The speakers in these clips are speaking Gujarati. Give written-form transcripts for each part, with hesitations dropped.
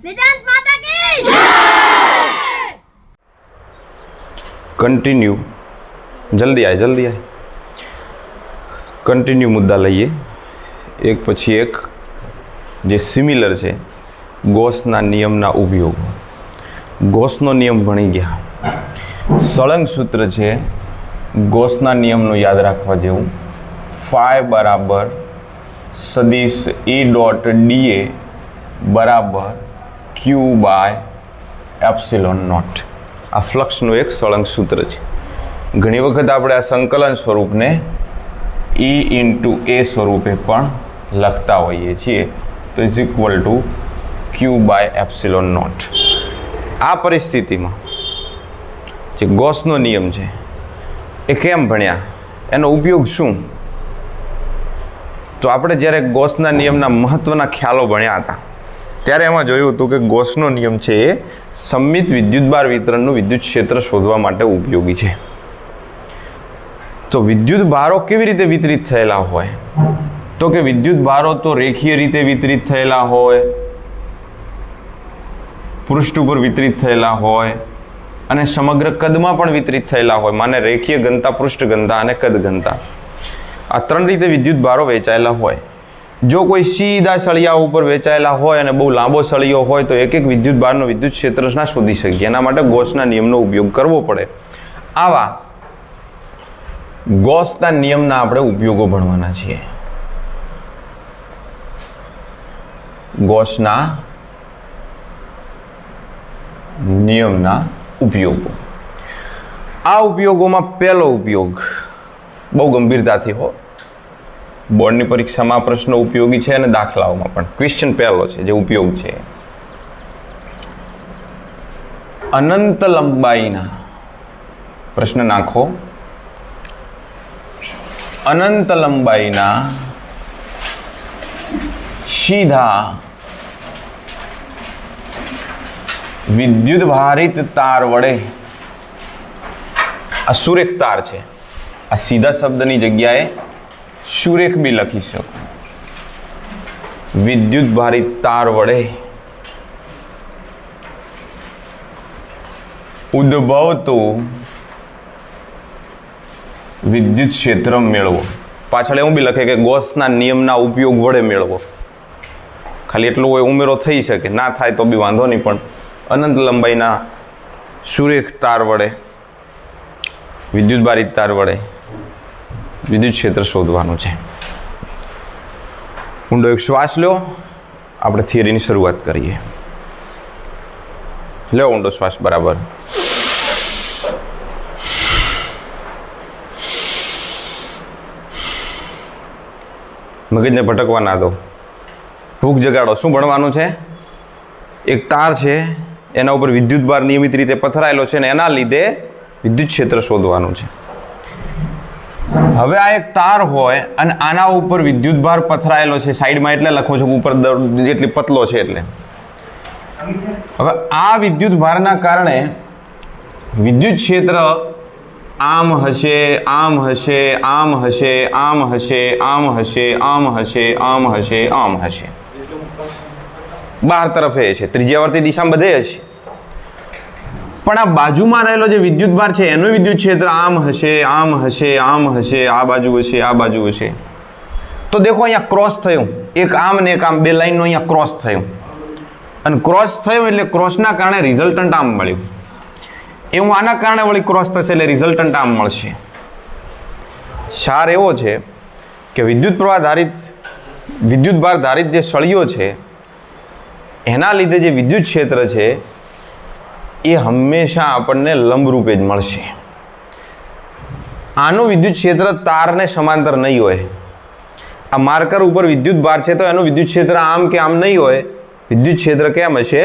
वेदांत माता की कंटिन्यू जल्दी आए कंटिन्यू मुद्दा लईए एक पछी एक जे सिमिलर है गॉसना नियमना उपयोग गॉसनो नियम भणी गया सळंग सूत्र है गॉसना नियमनो याद राखवा जेवुं फाई बराबर सदिश ई डॉट डी ए बराबर क्यू बाय एप्सिलॉन नॉट आ फ्लक्सનું એક સળંગ સૂત્ર છે ઘણી વખત આપણે આ સંકલન સ્વરૂપને E ઇન્ટુ એ સ્વરૂપે પણ લખતા હોઈએ છીએ તો is equal to q by epsilon not આ પરિસ્થિતિમાં જે ગોસનો નિયમ છે એ કેમ ભણ્યા એનો ઉપયોગ શું તો આપણે જ્યારે ગોસના નિયમના મહત્ત્વના ખ્યાલો ભણ્યા હતા ત્યારે એમાં જોયું હતું કે ગોસનો નિયમ છે એ સંમિત વિદ્યુતભાર વિતરણનું વિદ્યુત ક્ષેત્ર શોધવા માટે ઉપયોગી છે તો વિદ્યુત ભારો કેવી રીતે વિતરિત થયેલા હોય તો કે વિદ્યુત ભારો તો રેખીય રીતે વિતરિત થયેલા હોય પૃષ્ઠ ઉપર વિતરિત થયેલા હોય અને સમગ્ર કદમાં પણ વિતરિત થયેલા હોય માને રેખીય ઘનતા પૃષ્ઠ ઘનતા અને કદ ઘનતા આ ત્રણ રીતે વિદ્યુત ભારો વહેંચાયેલા હોય જો કોઈ સીધા સળિયા ઉપર વહેંચાયેલા હોય અને બહુ લાંબો સળિયો હોય તો એક એક વિદ્યુત ભારનો વિદ્યુત ક્ષેત્ર ના શોધી શકીએ એના માટે ગોસના નિયમનો ઉપયોગ કરવો પડે આવા ગોસના નિયમના આપણે ઉપયોગો ભણવાના છીએ ગોસના નિયમના ઉપયોગો આ ઉપયોગોમાં પહેલો ઉપયોગ બહુ ગંભીરતાથી હો બોર્ડની પરીક્ષામાં પ્રશ્નો ઉપયોગી છે અને દાખલાઓમાં પણ ક્વેશ્ચન પહેલો છે જે ઉપયોગ છે અનંત લંબાઈના પ્રશ્ન નાખો અનંત લંબાઈના સીધા વિદ્યુત ભારિત તાર વડે આ સુરેખ તાર છે આ સીધા શબ્દની જગ્યાએ સુરેખ બી લખી શકો વિદ્યુત ભારિત તાર વડે ઉદ્ભવતું વિદ્યુત ક્ષેત્ર મેળવો પાછળ એવું બી લખે કે ગોસના નિયમના ઉપયોગ વડે મેળવો ખાલી એટલું કોઈ ઉમેરો થઈ શકે ના થાય તો બી વાંધો નહીં પણ અનંત લંબાઈના સુરેખ તાર વડે વિદ્યુત ભારિત તાર વડે વિદ્યુત ક્ષેત્ર શોધવાનું છે ઊંડો એક શ્વાસ લો આપણે થિયરીની શરૂઆત કરીએ લો ઊંડો શ્વાસ બરાબર મગજને ભટકવા ના દો ભૂખ જગાડો શું ભણવાનું છે એક તાર છે એના ઉપર વિદ્યુત ભાર નિયમિત રીતે પથરાયેલો છે અને એના લીધે વિદ્યુત ક્ષેત્ર શોધવાનું છે હવે આ એક તાર હોય અને આના ઉપર વિદ્યુત ભાર પથરાયેલો છે સાઈડમાં એટલે લખો છો ઉપર જેટલી પતલો છે એટલે હવે આ વિદ્યુત ભારના કારણે વિદ્યુત ક્ષેત્ર આમ હશે આમ હશે આમ હશે આમ હશે આમ હશે આમ હશે આમ હશે આમ હશે બહાર તરફે છે ત્રિજ્યાવર્તી દિશામાં બધે હશે પણ આ બાજુમાં રહેલો જે વિદ્યુત ભાર છે એનું વિદ્યુત ક્ષેત્ર આમ હશે આમ હશે આમ હશે આ બાજુ હશે આ બાજુ હશે તો દેખો અહીંયા ક્રોસ થયું એક આમ ને એક આમ બે લાઈનનો અહીંયા ક્રોસ થયું અને ક્રોસ થયું એટલે ક્રોસના કારણે રિઝલ્ટન્ટ આમ મળ્યું એવું આના કારણે વળી ક્રોસ થશે એટલે રિઝલ્ટન્ટ આમ મળશે સાર એવો છે કે વિદ્યુત પ્રવાહ ધારિત વિદ્યુત ભાર ધારિત જે સળિયો છે એના લીધે જે વિદ્યુત ક્ષેત્ર છે એ હંમેશા આપણને લંબરૂપે જ મળશે આનું વિદ્યુત ક્ષેત્ર તારને સમાંતર નહીં હોય આ માર્કર ઉપર વિદ્યુત ભાર છે તો એનું વિદ્યુત ક્ષેત્ર આમ કે આમ નહીં હોય વિદ્યુત ક્ષેત્ર કેમ હશે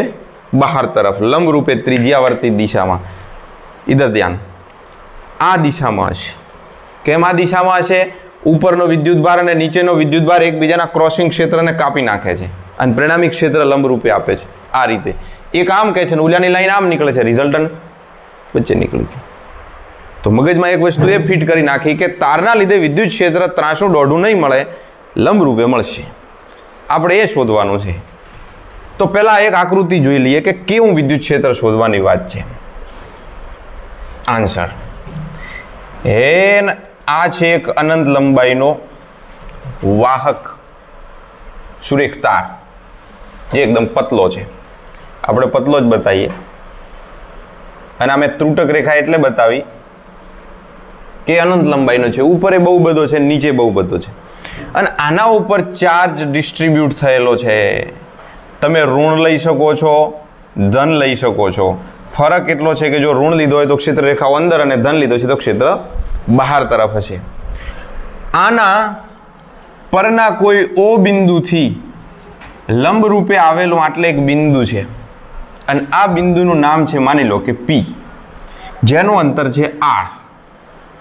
બહાર તરફ લંબરૂપે ત્રિજ્યાવર્તી દિશામાં ઇધર ધ્યાન આ દિશામાં હશે કેમ આ દિશામાં હશે ઉપરનો વિદ્યુત ભાર અને નીચેનો વિદ્યુત ભાર એકબીજાના ક્રોસિંગ ક્ષેત્રને કાપી નાખે છે અને પરિણામી ક્ષેત્ર લંબરૂપે આપે છે આ રીતે એક આમ કહે છે ને ઉલ્યાની લાઈન આમ નીકળે છે રિઝલ્ટન્ટ વચ્ચે નીકળી ગયું તો મગજમાં એક વસ્તુ એ ફિટ કરી નાખી કે તારના લીધે વિદ્યુત ક્ષેત્ર ત્રાસું દોઢું નહીં મળે લંબરૂપે મળશે આપણે એ શોધવાનું છે તો પહેલા એક આકૃતિ જોઈ લઈએ કે કેવું વિદ્યુત ક્ષેત્ર શોધવાની વાત છે. આન્સર આ છે એક અનંત લંબાઈનો વાહક સુરેખ તાર, જે એકદમ પતલો છે. આપણે પતલો જ બતાવીએ, અને અમે ત્રુટક રેખા એટલે બતાવી કે અનંત લંબાઈનો છે. ઉપર બહુ બધો છે, નીચે બહુ બધો છે, અને આના ઉપર ચાર્જ ડિસ્ટ્રીબ્યુટ થયેલો છે. તમે ઋણ લઈ શકો છો, ધન લઈ શકો છો. ફરક એટલો છે કે જો ઋણ લીધો હોય તો ક્ષેત્ર રેખાઓ અંદર, અને ધન લીધો છે તો ક્ષેત્ર બહાર તરફ હશે. આના પરના કોઈ ઓ બિંદુથી લંબ રૂપે આવેલું આટલે એક બિંદુ છે, અને આ બિંદુનું નામ છે, માની લો કે પી, જેનું અંતર છે આર.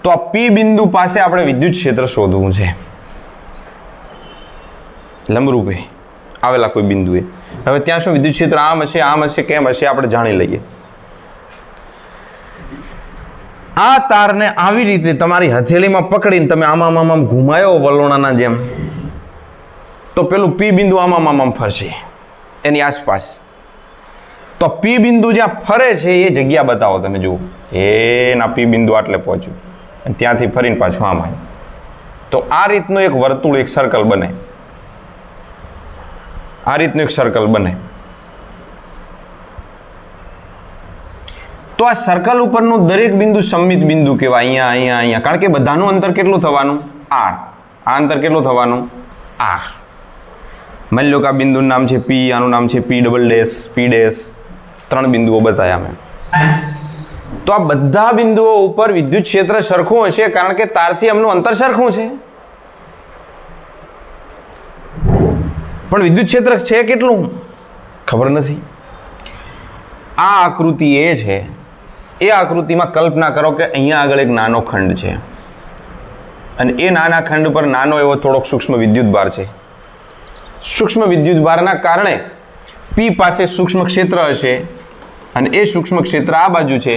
તો આ પી બિંદુ પાસે આપણે વિદ્યુત ક્ષેત્ર શોધવું છે, લંબરૂપે આવેલા કોઈ બિંદુએ. હવે ત્યાં શું વિદ્યુત ક્ષેત્ર આમ હશે, કેમ હશે, આપણે જાણી લઈએ. આ તારને આવી રીતે તમારી હથેળીમાં પકડીને તમે આમ ઘુમાયો વલોણાના જેમ, તો પેલું પી બિંદુ આમ ફરશે એની આસપાસ. તો પી બિંદુ જ્યાં ફરે છે એ જગ્યા બતાવો. તમે જુઓ, ના પી બિંદુ આટલે પહોંચ્યું, અને ત્યાંથી ફરીને પાછું આમ આવ્યું. તો આ રીતનું એક વર્તુળ, એક સર્કલ બને. આ રીતનું એક સર્કલ બને. તો આ સર્કલ ઉપરનું દરેક બિંદુ સંમિત બિંદુ કહેવાય. અહીંયા, કારણ કે બધાનું અંતર કેટલું થવાનું? આર. આ અંતર કેટલું થવાનું? આર. માની લો કે આ બિંદુનું નામ છે પી, આનું નામ છે પી ડબલ ડેશ, પી ડેશ. 3 બિંદુઓ બતાવ્યા મેં. તો આ બધા બિંદુઓ ઉપર વિદ્યુત ક્ષેત્ર સરખું હશે, કારણ કે તારથી એમનું અંતર સરખું છે. પણ વિદ્યુત ક્ષેત્ર છે કેટલું ખબર નથી. આ આકૃતિ એ છે, એ આકૃતિમાં કલ્પના કરો કે અહીંયા આગળ એક નાનો ખંડ છે, અને એ નાના ખંડ પર નાનો એવો થોડોક સૂક્ષ્મ વિદ્યુતભાર છે. સૂક્ષ્મ વિદ્યુતભારના કારણે પી પાસે સૂક્ષ્મ ક્ષેત્ર હશે, અને એ સૂક્ષ્મ ક્ષેત્ર આ બાજુ છે.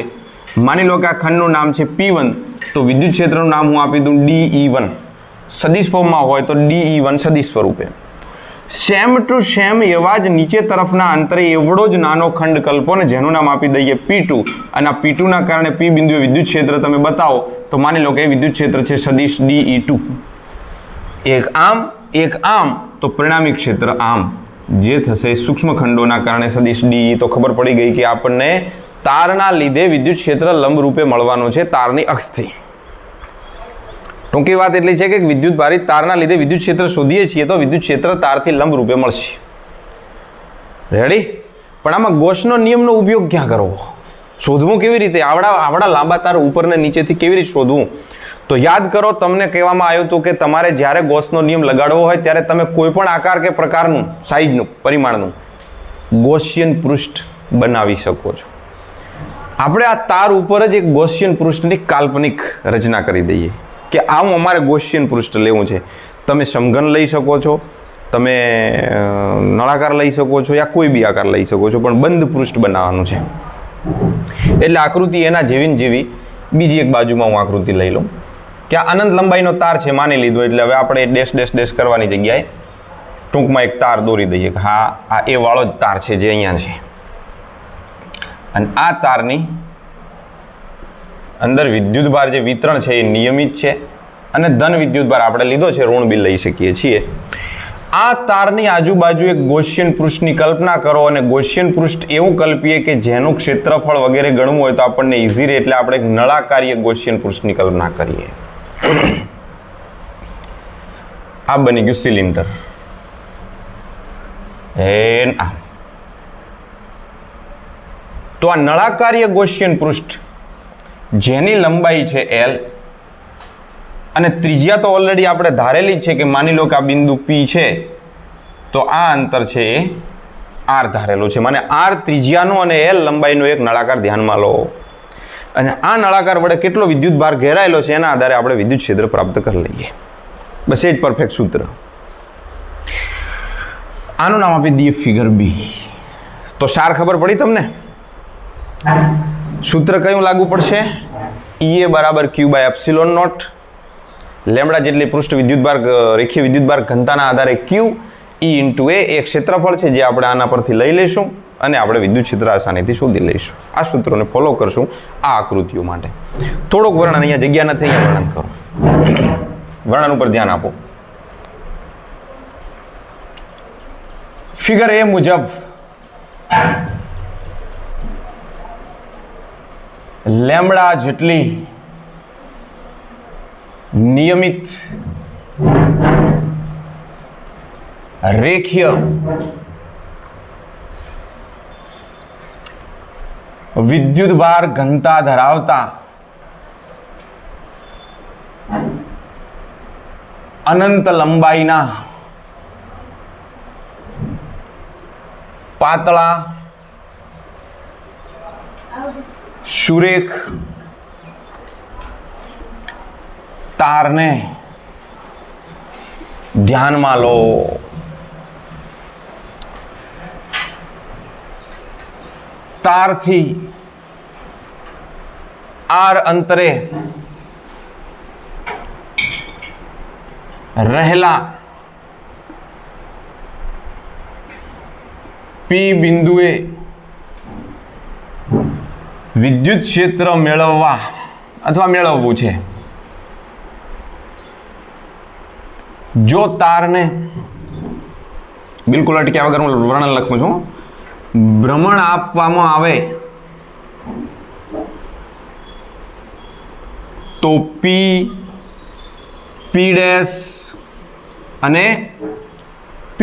માની લો કે આ ખંડનું નામ છે P1, તો વિદ્યુત ક્ષેત્રનું નામ હું આપી દઉં DE1. સદિશ ફોર્મમાં હોય તો DE1 સદિશ સ્વરૂપે. સેમ ટુ સેમ એવા જ નીચે તરફના અંતરે એવડો જ નાનો ખંડ કલ્પો, ને જેનું નામ આપી દઈએ P2, અને આ P2ના કારણે P બિંદુએ વિદ્યુત ક્ષેત્ર તમે બતાવો, તો માની લો કે એ વિદ્યુત ક્ષેત્ર છે સદિશ DE2. એક આમ, તો પરિણામી ક્ષેત્ર આમ, જે થશે સૂક્ષ્મ ખંડોના કારણે સદિશ DE. તો ખબર પડી ગઈ કે આપણને તારના લીધે વિદ્યુત ક્ષેત્ર લંબ રૂપે મળવાનું છે તારની અક્ષથી. ટૂંકી વાત એટલી છે કે વિદ્યુત ભારિત તારના લીધે વિદ્યુત ક્ષેત્ર શોધીએ છીએ તો વિદ્યુત ક્ષેત્ર તારથી લંબ રૂપે મળશે. રેડી? પણ આમાં ગોસનો નિયમનો ઉપયોગ ક્યાં કરવો? શોધવું કેવી રીતે? આવડા લાંબા તાર ઉપર ને નીચેથી કેવી રીતે શોધવું? તો યાદ કરો, તમને કહેવામાં આવ્યું હતું કે તમારે જ્યારે ગોસનો નિયમ લગાડવો હોય ત્યારે તમે કોઈ પણ આકાર કે પ્રકારનું, સાઇઝનું, પરિમાણનું ગોસિયન પૃષ્ઠ બનાવી શકો છો. આપણે આ તાર ઉપર જ એક ગોસિયન પૃષ્ઠની કાલ્પનિક રચના કરી દઈએ કે આવું અમારે ગોસિયન પૃષ્ઠ લેવું છે. તમે સમઘન લઈ શકો છો, તમે નળાકાર લઈ શકો છો, યા કોઈ બી આકાર લઈ શકો છો, પણ બંધ પૃષ્ઠ બનાવવાનું છે. એટલે આકૃતિ એના જેવી બીજી એક બાજુમાં હું આકૃતિ લઈ લઉં કે આ અનંત લંબાઈનો તાર છે માની લીધો. એટલે હવે આપણે ડેશ કરવાની જગ્યાએ ટૂંકમાં એક તાર દોરી દઈએ કે હા, આ એ વાળો જ તાર છે જે અહીંયા છે, અને આ તારની અંદર વિદ્યુતભાર જે વિતરણ છે એ નિયમિત છે, અને ધન વિદ્યુતભાર આપણે લીધો છે, ઋણ બી લઈ શકીએ છીએ. આ તારની આજુબાજુ એક ગોસિયન પૃષ્ઠની કલ્પના કરો, અને ગોસિયન પૃષ્ઠ એવું કલ્પીએ કે જેનું ક્ષેત્રફળ વગેરે ગણવું હોય તો આપણને ઇઝી રહે, એટલે આપણે એક નળાકારીય ગોસિયન પૃષ્ઠની કલ્પના કરીએ. આ બની ગયું સિલિન્ડર. તો આ નળાકારીય ગોસિયન પૃષ્ઠ જેની લંબાઈ છે L, અને ત્રિજ્યા તો ઓલરેડી આપણે ધારેલી જ છે કે માની લો કે આ બિંદુ P છે, તો આ અંતર છે એ R ધારેલું છે. મને R ત્રિજ્યાનું અને L લંબાઈનો એક નળાકાર ધ્યાનમાં લો, અને આ નળાકાર વડે કેટલો વિદ્યુતભાર ઘેરાયેલો છે એના આધારે આપણે વિદ્યુત ક્ષેત્ર પ્રાપ્ત કરી લઈએ. બસ એ જ પરફેક્ટ સૂત્ર. આનું નામ આપી દઈએ ફિગર B. તો સાર ખબર પડી તમને? સૂત્ર કયું લાગુ પડશે? EA બરાબર Q/ε0. લેમડા જેટલી પૃષ્ઠ વિદ્યુતભાર, રેખીય વિદ્યુતભાર ઘનતાના આધારે Q, E × A એ ક્ષેત્રફળ છે જે આપણે આના પરથી લઈ લઈશું અને આપણે વિદ્યુત ક્ષેત્ર આસાનીથી શોધી લઈશું. આ સૂત્રોને ફોલો કરશું આ આકૃતિઓ માટે. થોડોક વર્ણન, અહીંયા જગ્યા નથી, અહીંયા વર્ણન કરો. વર્ણન ઉપર ધ્યાન આપો. ફિગર એ મુજબ લેમ્બડા જેટલી નિયમિત રેખીય વિદ્યુતભાર ઘનતા ધરાવતા અનંત લંબાઈના પાતળા સુરેખ તારને ધ્યાનમાં લો. તારથી r અંતરે રહેલા P બિંદુએ વિદ્યુત ક્ષેત્ર મેળવવા અથવા મેળવવું છે. જો તારને બિલકુલ અટક્યા વગર હું વર્ણન લખું છું, ભ્રમણ આપવામાં આવે તો P, P' અને P"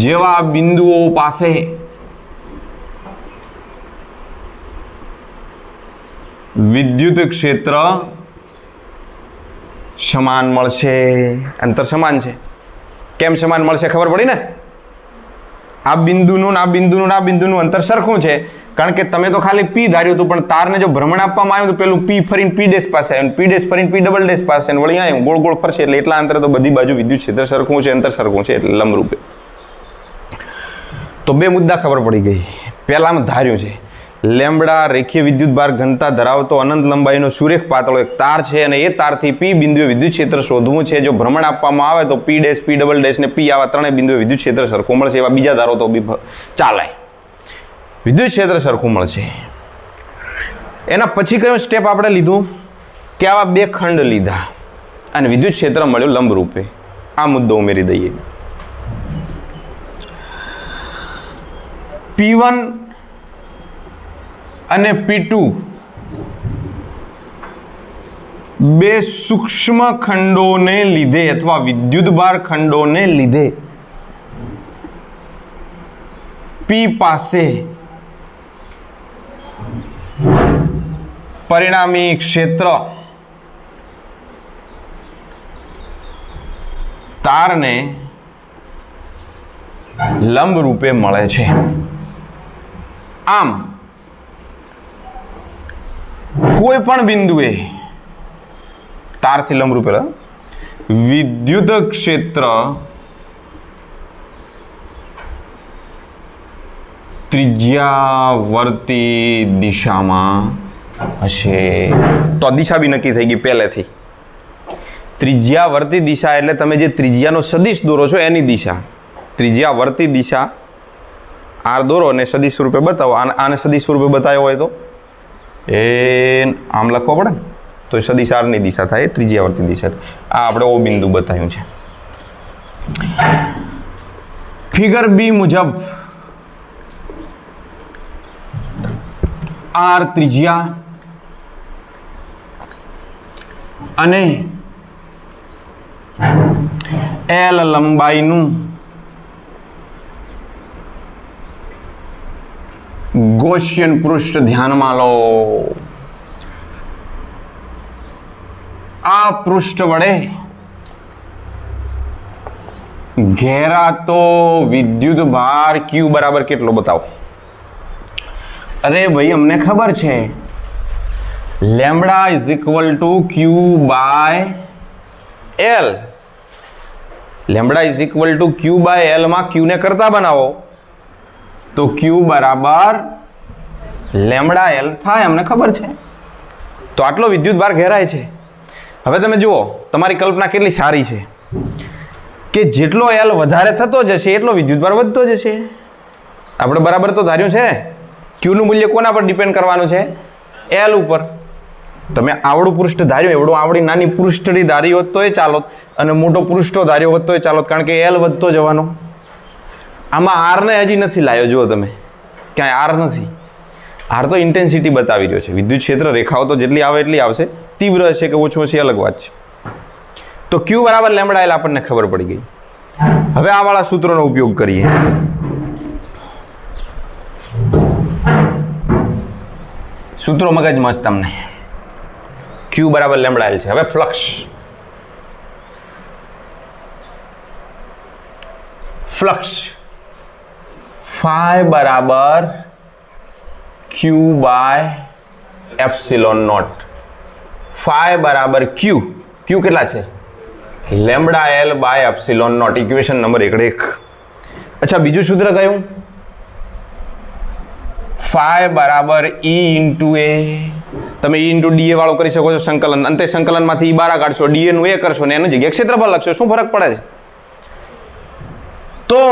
જેવા બિંદુઓ પાસે વિદ્યુત ક્ષેત્ર સમાન મળશે. અંતર સમાન છે. કેમ સમાન મળશે ખબર પડી ને? આ બિંદુનું આ બિંદુનું આ બિંદુનું અંતર સરખું છે, કારણ કે તમે તો ખાલી P ધાર્યું હતું, પણ તારને જો ભ્રમણ આપવામાં આવ્યું તો પેલું P ફરીને P' પાસે આવ્યું, P' ફરીને P" પાસે, વળી અહીંયા ગોળ ગોળ ફરશે, એટલે એટલા અંતરે તો બધી બાજુ વિદ્યુત ક્ષેત્ર સરખું છે, અંતર સરખું છે, એટલે લંબરૂપે. તો બે મુદ્દા ખબર પડી ગઈ. પહેલામાં ધાર્યું છે લેમ્બડા રેખીય વિદ્યુતભાર ઘનતા ધરાવતો અનંત લંબાઈનો સુરેખ પાતળો એક તાર છે અને એ તારથી P બિંદુએ વિદ્યુત ક્ષેત્ર શોધવું છે. જો ભ્રમણ આપવામાં આવે તો P', P" ને P આવા ત્રણેય બિંદુએ વિદ્યુત ક્ષેત્ર સરખું મળશે. એવા બીજા ધારો તો બી ચાલે. વિદ્યુત ક્ષેત્ર સરખું મળશે. એના પછી કયું સ્ટેપ આપણે લીધું કે આવા બે ખંડ લીધા અને વિદ્યુત ક્ષેત્ર મળ્યું લંબરૂપે. આ મુદ્દો ઉમેરી દઈએ. P1 અને P2 બે સૂક્ષ્મ ખંડોને લીધે અથવા વિદ્યુતભાર ખંડોને લીધે P પાસે પરિણામી ક્ષેત્ર તારને લંબ રૂપે મળે છે. આમ કોઈ પણ બિંદુએ તારથી લંબ રૂપે વિદ્યુત ક્ષેત્ર ત્રિજ્યાવર્તી દિશામાં હશે. તો દિશા બી નક્કી થઈ ગઈ પહેલેથી. ત્રિજ્યાવર્તી દિશા એટલે તમે જે ત્રિજ્યાનો સદિશ દોરો છો એની દિશા. ત્રિજ્યાવર્તી દિશા આર દોરો અને સદિશ સ્વરૂપે બતાવો. આને સદિશ સ્વરૂપે બતાવ્યો હોય તો એ આમ લખવો પડે ને, તો સદિશ આરની દિશા થાય, ત્રિજ્યાવર્તી દિશા. આ આપણે ઓ બિંદુ બતાવ્યું છે. ફિગર બી મુજબ આર ત્રિજ્યા અને એલ લંબાઈનું ગૌસિયન પૃષ્ઠ ધ્યાનમાં લો. આ પૃષ્ઠ વડે ઘેરાતો વિદ્યુત ભાર Q બરાબર કેટલો બતાવો? અરે ભાઈ અમને ખબર છે lambda is equal to Q by L. Lambda is equal to Q by L માં Q ને કરતા બનાવો તો Q બરાબર લેમ્બડા L થાય, અમને ખબર છે. તો આટલો વિદ્યુત ભાર ઘેરાય છે. હવે તમે જુઓ તમારી કલ્પના કેટલી સારી છે કે જેટલો એલ વધારે થતો જશે એટલો વિદ્યુતભાર વધતો જશે. આપણે બરાબર તો ધાર્યું છે. ક્યુનું મૂલ્ય કોના પર ડિપેન્ડ કરવાનું છે? એલ ઉપર. તમે આવડું પૃષ્ઠ ધાર્યું એવડું આવડી નાની પૃષ્ઠની ધારી હોત તોય ચાલોત અને મોટો પૃષ્ઠો ધાર્યો હોત તોય ચાલોત, કારણ કે એલ વધતો જવાનો. આમાં આરને હજી નથી લાવ્યો. જુઓ તમે ક્યાંય આર નથી. આર તો ઇન્ટેન્સિટી બતાવી રહ્યો છે. વિદ્યુત ક્ષેત્ર રેખાઓ તો જેટલી આવે એટલી આવશે. તીવ્ર છે કે ઓછું છે અલગ વાત છે. તો ક્યુ બરાબર લેમ્બડા એલ આપણને ખબર પડી ગઈ. હવે આ વાળા સૂત્રોનો ઉપયોગ કરીએ. સૂત્રો મગજ મસ્ત તમને. ક્યુ બરાબર લેમ્બડા એલ છે. હવે ફ્લક્સ ફાઈ બરાબર q by epsilon not. Phi બરાબર ક્યુ કેટલા છે? Lambda l by epsilon not. Equation number 1. અચ્છા, બીજું સૂત્ર કયું? ફાઈ બરાબર ઈ ઇન્ટુ એ. તમે ઈ ઇન્ટુ ડીએ વાળો કરી શકો છો સંકલન. અંતે સંકલનમાંથી ઈ બારા કાઢશો, ડીએ નું એ કરશો ને એની જગ્યાએ ક્ષેત્રફળ લખશો. શું ફરક પડે છે? તો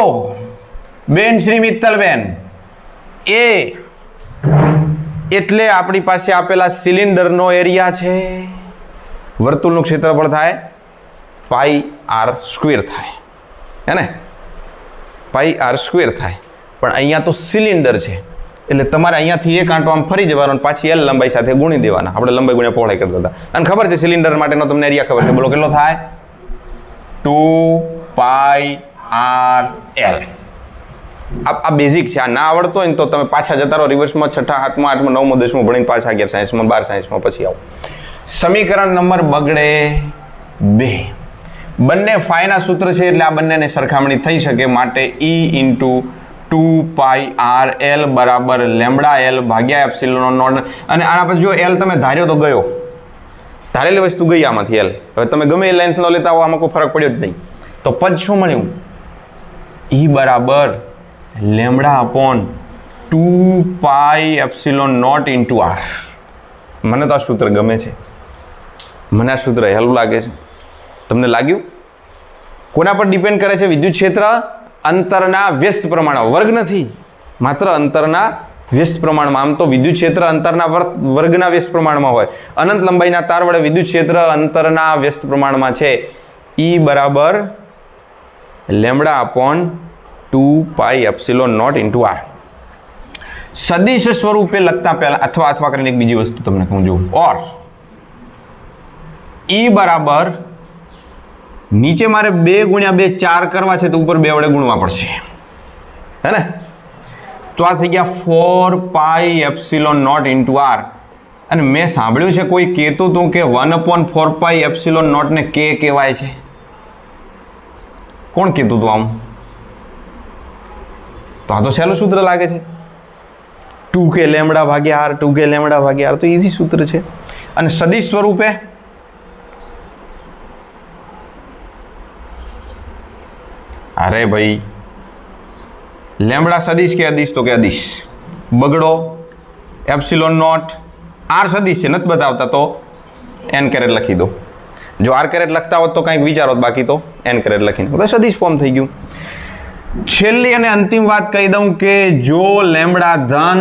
બેન શ્રી મિત્તલબેન, એ એટલે આપણી પાસે આપેલા સિલિન્ડરનો એરિયા છે. વર્તુળનું ક્ષેત્રફળ થાય પાઈ આર સ્ક્વેર થાય, હે ને? પાઈ આર સ્ક્વેર થાય. પણ અહીંયા તો સિલિન્ડર છે એટલે તમારે અહીંયાથી એક આંટો આમ ફરી જવાનો, પાછી એલ લંબાઈ સાથે ગુણી દેવાના. આપણે લંબાઈ ગુણ્યા પહોળાઈ કરતા હતા. અને ખબર છે સિલિન્ડર માટેનો તમને એરિયા ખબર છે. બોલો કેટલો થાય? 2 પાઈ આર એલ. આ બેઝિક છે. આ ના આવડતો હોય ને તો તમે પાછા જતા રહો રિવર્સમાં, 6ઠા 7મા 8મા 9મા 10મા ભણીને પાછા 11 સાયન્સમાં 12 સાયન્સમાં પછી આવો. સમીકરણ નંબર બગડે 2. બંને ફાઈના સૂત્ર છે એટલે આ બંનેને સરખામણી થઈ શકે. માટે ઈ ઇન્ટુ 2 પાઈ આર એલ બરાબર લેમ્બડા એલ ભાગ્યા એપ્સિલોન નોટ. અને આના પછી જો એલ તમે ધાર્યો તો ગયો, ધારેલી વસ્તુ ગઈ આમાંથી એલ. હવે તમે ગમે એ લેન્થ નો લેતા હો, આમાં કોઈ ફરક પડ્યો જ નહીં. તો પદ શું મળ્યું? ઈ બરાબર lambda upon 2 pi epsilon not into r. મને તો આ સૂત્ર ગમે છે. મને આ સૂત્ર હેલું લાગે છે. તમને લાગ્યું? કોના પર ડિપેન્ડ કરે છે વિદ્યુત ક્ષેત્ર? અંતરના વ્યસ્ત પ્રમાણમાં. વર્ગ નથી, માત્ર અંતરના વ્યસ્ત પ્રમાણમાં. આમ તો વિદ્યુત ક્ષેત્ર અંતરના વર્ગના વ્યસ્ત પ્રમાણમાં હોય. અનંત લંબાઈના તાર વડે વિદ્યુત ક્ષેત્ર અંતરના વ્યસ્ત પ્રમાણમાં છે. ઈ બરાબર lambda upon 2 pi epsilon not into r. સદિશ સ્વરૂપે લખતા પહેલા અથવા કરીને એક બીજી વસ્તુ તમને કહું છું. ઓર ઈ બરાબર નીચે મારે 2 ગુણ્યા 2 4 કરવા છે તો ઉપર 2 વડે ગુણવા પડશે, હે ને? તો આ થઈ ગયા 4 pi epsilon not into r. અને મેં સાંભળ્યું છે કોઈ કહેતું હતું કે 1/4 પાઈ એપ્સિલોન નોટ ને કે કહેવાય છે. કોણ કહેતું હતું આમ? તો આ તો સહેલું સૂત્ર લાગે છે. 2k લેમ્બડા ભાગ્યા આર, 2k લેમ્બડા ભાગ્યા આર તો ઈઝી સૂત્ર છે. અને સદિશ સ્વરૂપે અરે ભાઈ લેમ્બડા સદિશ કે અદિશ? તો કે અદિશ. બગડો એપ્સિલોન નોટ. આર સદિશ છે નથી બતાવતા તો એન કેરેટ લખી દો. જો આર કેરેટ લખતા હોત તો કંઈક વિચારો, બાકી તો એન કેરેટ લખીને તો સદિશ ફોર્મ થઈ ગયું. છેલ્લી અને અંતિમ વાત કહી દઉં કે જો લેમ્બડા ધન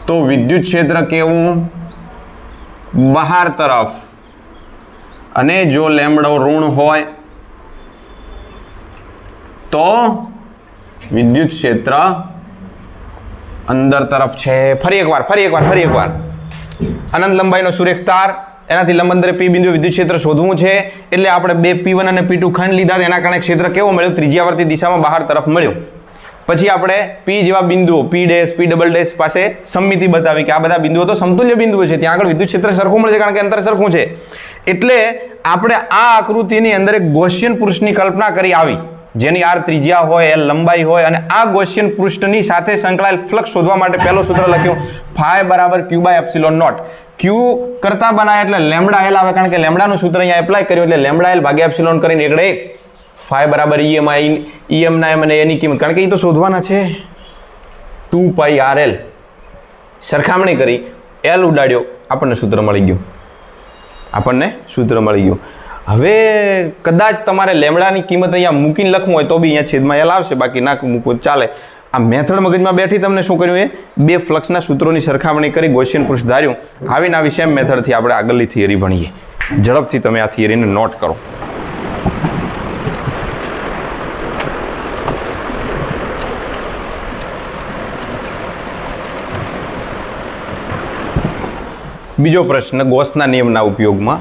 તો વિદ્યુત ક્ષેત્ર કેવું? બહાર તરફ. અને જો લેમ્બડો ઋણ હોય તો વિદ્યુત ક્ષેત્ર અંદર તરફ છે. ફરી એકવાર અનંત લંબાઈનો સુરેખ તાર, એનાથી લંબ અંતરે પી બિંદુ વિદ્યુત ક્ષેત્ર શોધવું છે. એટલે આપણે 2 P1 અને P2 ખંડ લીધા. એના કારણે ક્ષેત્ર કેવો મળ્યું? ત્રિજ્યાવર્તી દિશામાં બહાર તરફ મળ્યું. પછી આપણે P જેવા બિંદુઓ P dash P double dash પાસે સમમિતિ બતાવી કે આ બધા બિંદુઓ તો સમતુલ્ય બિંદુઓ છે, ત્યાં આગળ વિદ્યુત ક્ષેત્ર સરખું મળે છે કારણ કે અંતર સરખું છે. એટલે આપણે આ આકૃતિની અંદર એક ગૌસિયન પૃષ્ઠની કલ્પના કરી આવી જેની આર ત્રિજ્યા હોય, એલ લંબાઈ હોય. અને આ ગૌસિયન પૃષ્ઠની સાથે સંકળાયેલ ફ્લક્સ શોધવા માટે પહેલું સૂત્ર લખ્યું ફાઈ બરાબર ક્યુ બાય એપ્સિલોન નોટ. ક્યુ કરતા બનાય એટલે લેમ્બડા એલ આવે કારણ કે લેમ્બડાનું સૂત્ર અહીંયા એપ્લાય કર્યું એટલે લેમ્બડા એલ ભાગ્યા એપ્સિલોન કરીને એકડે એક. ફાઈ બરાબર ઈએમ ના એમ અને એની કિંમત, કારણ કે એ તો શોધવાના છે. 2 પાઈ આર એલ સરખામણી કરી, એલ ઉડાડ્યો આપણને સૂત્ર મળી ગયું. હવે કદાચ તમારે લેમડાની કિંમત અહીંયા મૂકીને લખવું હોય તો બી અહીંયા છેદમાં એલ આવશે, બાકી ના મૂકવું ચાલે. આ મેથડ મગજમાં બેઠી તમને શું કર્યું એ બે ફ્લક્સના સૂત્રોની સરખામણી કરી ગૌસિયન પૃષ્ઠ ધાર્યું. આવીને આવી સેમ મેથડથી આપણે આગળની થિયરી ભણીએ. ઝડપથી તમે આ થિયરીને નોટ કરો. બીજો પ્રશ્ન ગૌસના નિયમના ઉપયોગમાં.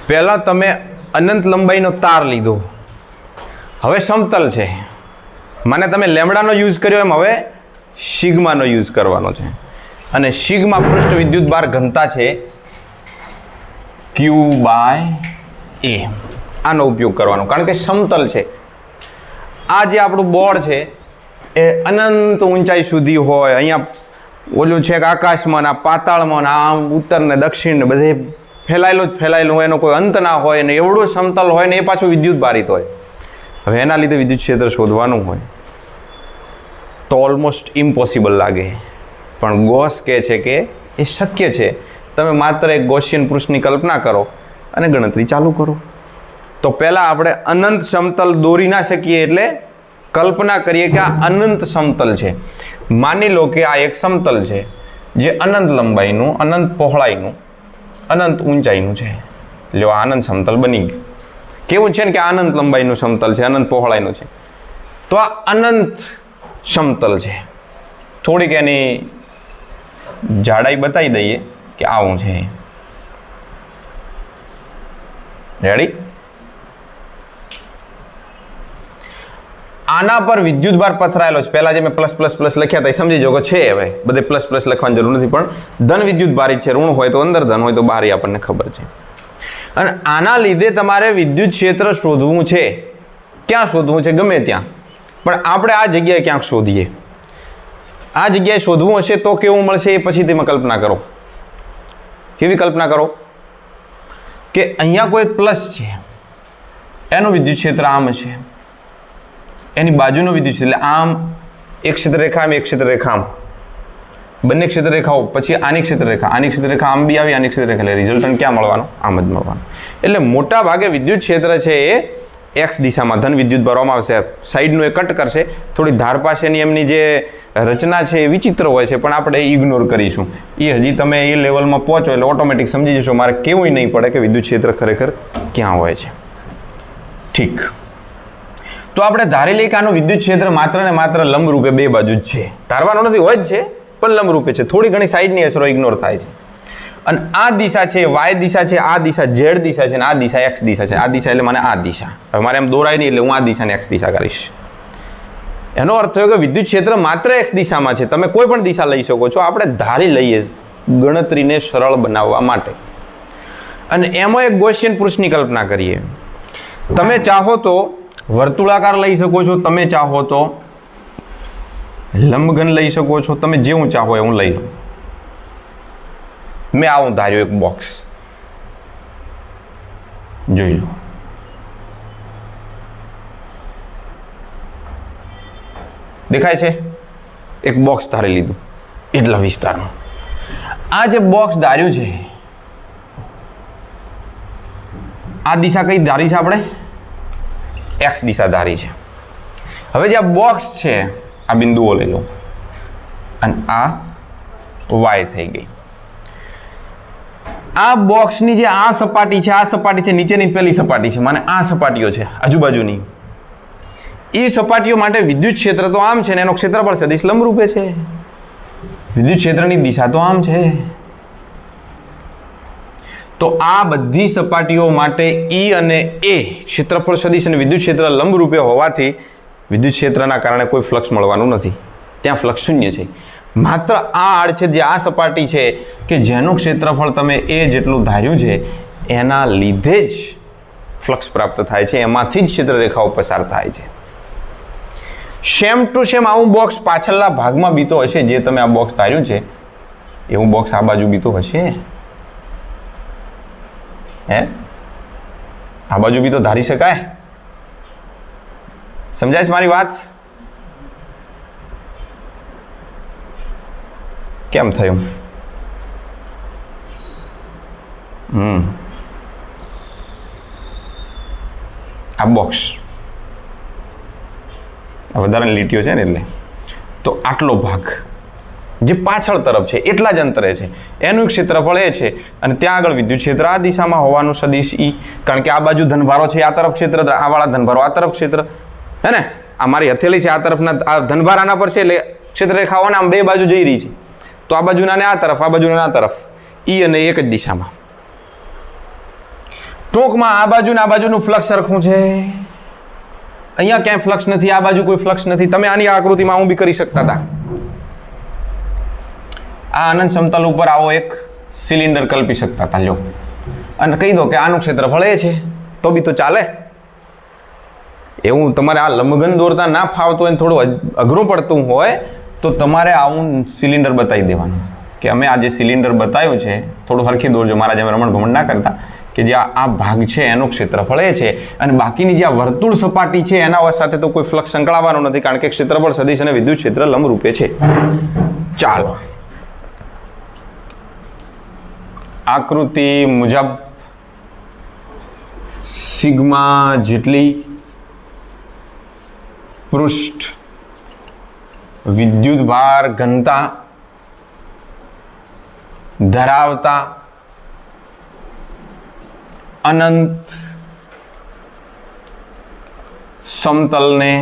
પહેલાં તમે અનંત લંબાઈનો તાર લીધો, હવે સમતલ છે, મને તમે લેમડાનો યુઝ કર્યો એમ હવે સિગ્માનો યુઝ કરવાનો છે. અને સિગ્મા પૃષ્ઠ વિદ્યુત ભાર ઘનતા છે Q/A. આનો ઉપયોગ કરવાનો, કારણ કે સમતલ છે. આ જે આપણું બોર્ડ છે એ અનંત ઊંચાઈ સુધી હોય. અહીંયા ઓલું છે કે આકાશમાં, આ પાતાળમાં, આમ ઉત્તર ને દક્ષિણ ને બધે ફેલાયેલું હોય, એનો કોઈ અંત ના હોય ને એવડું સમતલ હોય ને એ પાછું વિદ્યુત ભારિત હોય. હવે એના લીધે વિદ્યુત ક્ષેત્ર શોધવાનું હોય તો ઓલમોસ્ટ ઇમ્પોસિબલ લાગે, પણ ગૌસ કહે છે કે એ શક્ય છે. તમે માત્ર એક ગૌસિયન પૃષ્ઠની કલ્પના કરો અને ગણતરી ચાલુ કરો. તો પહેલાં આપણે અનંત સમતલ દોરી ના શકીએ, એટલે કલ્પના કરીએ કે આ અનંત સમતલ છે. માની લો કે આ એક સમતલ છે જે અનંત લંબાઈનું, અનંત પહોળાઈનું, અનંત ઊંચાઈનું છે. એટલે આ અનંત સમતલ બની ગયું. કેવું છે ને કે અનંત લંબાઈનું સમતલ છે, અનંત પહોળાઈનું છે. તો આ અનંત સમતલ છે. થોડીક એની જાડાઈ બતાવી દઈએ કે આવું છે. રેડી? આના પર વિદ્યુત ભાર પથરાયેલો છે. પહેલા જે મેં પ્લસ પ્લસ પ્લસ લખ્યા હતા એ સમજી જાઓ કે છે. હવે બધે પ્લસ પ્લસ લખવાની જરૂર નથી, પણ ધન વિદ્યુત ભારિત છે. ઋણ હોય તો અંદર, ધન હોય તો બહાર, આપણને ખબર છે. અને આના લીધે તમારે વિદ્યુત ક્ષેત્ર શોધવું છે. ક્યાં શોધવું છે? ગમે ત્યાં, પણ આપણે આ જગ્યાએ ક્યાંક શોધીએ. આ જગ્યાએ શોધવું હશે તો કેવું મળશે એ પછી તમે કલ્પના કરો. કેવી કલ્પના કરો કે અહીંયા કોઈ પ્લસ છે, એનું વિદ્યુત ક્ષેત્ર આમ છે, એની બાજુનો વિદ્યુત ક્ષેત્ર, એટલે આમ એક ક્ષેત્રરેખા, આમ એક ક્ષેત્રરેખા, આમ બંને ક્ષેત્રરેખાઓ, પછી આની ક્ષેત્રરેખા, આની ક્ષેત્રરેખા આમ બી આવી, આની ક્ષેત્રરેખા, એટલે રિઝલ્ટન્ટ ક્યાં મળવાનો? આમ જ મળવાનો. એટલે મોટા ભાગે વિદ્યુત ક્ષેત્ર છે એ એક્સ દિશામાં ધન વિદ્યુત ભરવામાં આવશે. સાઈડનું એ કટ કરશે. થોડી ધાર પાસેની એમની જે રચના છે એ વિચિત્ર હોય છે, પણ આપણે ઇગ્નોર કરીશું. એ હજી તમે એ લેવલમાં પહોંચો એટલે ઓટોમેટિક સમજી જશો, મારે કેવું નહીં પડે કે વિદ્યુત ક્ષેત્ર ખરેખર ક્યાં હોય છે. ઠીક, તો આપણે ધારી લઈએ કે આનું વિદ્યુત ક્ષેત્ર માત્ર ને માત્ર લંબરૂપે બે બાજુ જ છે. ધારવાનું નથી, હોય જ છે, પણ લંબરૂપે છે. થોડી ઘણી સાઈડની અસરો ઇગ્નોર થાય છે. અને આ દિશા છે વાય દિશા છે, આ દિશા ઝેડ દિશા છે, અને આ દિશા એક્સ દિશા છે. આ દિશા એટલે મને આ દિશા. હવે મારે એમ દોરાય નહીં, એટલે હું આ દિશાને એક્સ દિશા કરીશ. એનો અર્થ થયો કે વિદ્યુત ક્ષેત્ર માત્ર એક્સ દિશામાં છે. તમે કોઈ પણ દિશા લઈ શકો છો. આપણે ધારી લઈએ ગણતરીને સરળ બનાવવા માટે. અને એમાં એક ગૌસિયન પૃષ્ઠની કલ્પના કરીએ. તમે ચાહો તો વર્તુળાકાર લઈ શકો છો, તમે ચાહો તો લંબઘન લઈ શકો છો, તમે જેવું ચાહો એવું લઈ લો. મેં આવું ધાર્યું એક બોક્સ, જોઈ લો. દેખાય છે? એક બોક્સ ધારી લીધું એટલા વિસ્તારનું. આ જે બોક્સ ધાર્યું છે, આ દિશા કઈ ધારી છે આપણે? એક્સ દિશા ધારી છે. હવે જે આ બોક્સ છે, આ બિંદુઓ લઈ લો, અને આ વાય થઈ ગઈ. આ બોક્સની જે આ સપાટી છે, આ સપાટી છે, નીચેની પેલી સપાટી છે, માને આ સપાટીઓ છે આજુબાજુની, એ સપાટીઓ માટે વિદ્યુત ક્ષેત્ર તો આમ છે ને એનો ક્ષેત્રફળ સદિશ લંબરૂપે છે. વિદ્યુત ક્ષેત્રની દિશા તો આમ છે. તો આ બધી સપાટીઓ માટે ઈ અને એ ક્ષેત્રફળ સદિશ અને વિદ્યુત ક્ષેત્ર લંબરૂપે હોવાથી વિદ્યુત ક્ષેત્રના કારણે કોઈ ફ્લક્સ મળવાનું નથી. ત્યાં ફ્લક્સ શૂન્ય છે. માત્ર આ આડછેદ જે આ સપાટી છે કે જેનું ક્ષેત્રફળ તમે એ જેટલું ધાર્યું છે એના લીધે જ ફ્લક્સ પ્રાપ્ત થાય છે. એમાંથી જ ક્ષેત્રરેખાઓ પસાર થાય છે. સેમ ટુ સેમ આવું બોક્સ પાછળના ભાગમાં બીતો હશે. જે તમે આ બોક્સ ધાર્યું છે એવું બોક્સ આ બાજુ બીતો હશે. હે, આ બાજુ બી તો ધારી શકાય. સમજાય છે મારી વાત? કેમ થયું? આ બોક્સ વધારાની લીટીઓ છે ને એટલે તો આટલો ભાગ જે પાછળ તરફ છે એટલા જ અંતરે છે એનું ક્ષેત્રફળ એ છે અને ત્યાં આગળ વિદ્યુત ક્ષેત્ર આ દિશામાં હોવાનું સદિશ ઈ, કારણ કે આ બાજુ ધનભારો છે આ તરફ ક્ષેત્ર, આ વાળા ધનભારો આ તરફ ક્ષેત્ર, હે ને આ મારી હથેળી છે આ તરફના આ ધનભાર આના પર છે એટલે ક્ષેત્રરેખાઓને આમ બે બાજુ જઈ રહી છે તો આ બાજુના ને આ તરફ આ બાજુના આ તરફ ઈ અને એક જ દિશામાં. ટૂંકમાં આ બાજુ ને આ બાજુનું ફ્લક્સ સરખું છે, અહીંયા ક્યાંય ફ્લક્સ નથી, આ બાજુ કોઈ ફ્લક્સ નથી. તમે આની આકૃતિમાં હું બી કરી શકતા હતા. આ અનંત સમતલ ઉપર આવો એક સિલિન્ડર કલ્પી શકતા હતા લ્યો અને કહી દો કે આનું ક્ષેત્રફળ એ છે તો બી તો ચાલે. એવું તમારે આ લંબઘન દોરતા ના ફાવતું હોય થોડું અઘરું પડતું હોય તો તમારે આવું સિલિન્ડર બતાવી દેવાનું કે અમે આ જે સિલિન્ડર બતાવ્યું છે થોડું હરખી દોરજો, મારા જેમ રમણ ભમણ ના કરતા, કે જે આ ભાગ છે એનું ક્ષેત્રફળ એ છે અને બાકીની જે આ વર્તુળ સપાટી છે એના સાથે તો કોઈ ફ્લક્સ સંકળાવાનો નથી કારણ કે ક્ષેત્રફળ સદિશ અને વિદ્યુત ક્ષેત્ર લંબ રૂપે છે. ચાલો આકૃતિ મુજબ સિગ્મા જેટલી પૃષ્ઠ વિદ્યુત ભાર ઘનતા ધરાવતા અનંત સમતલને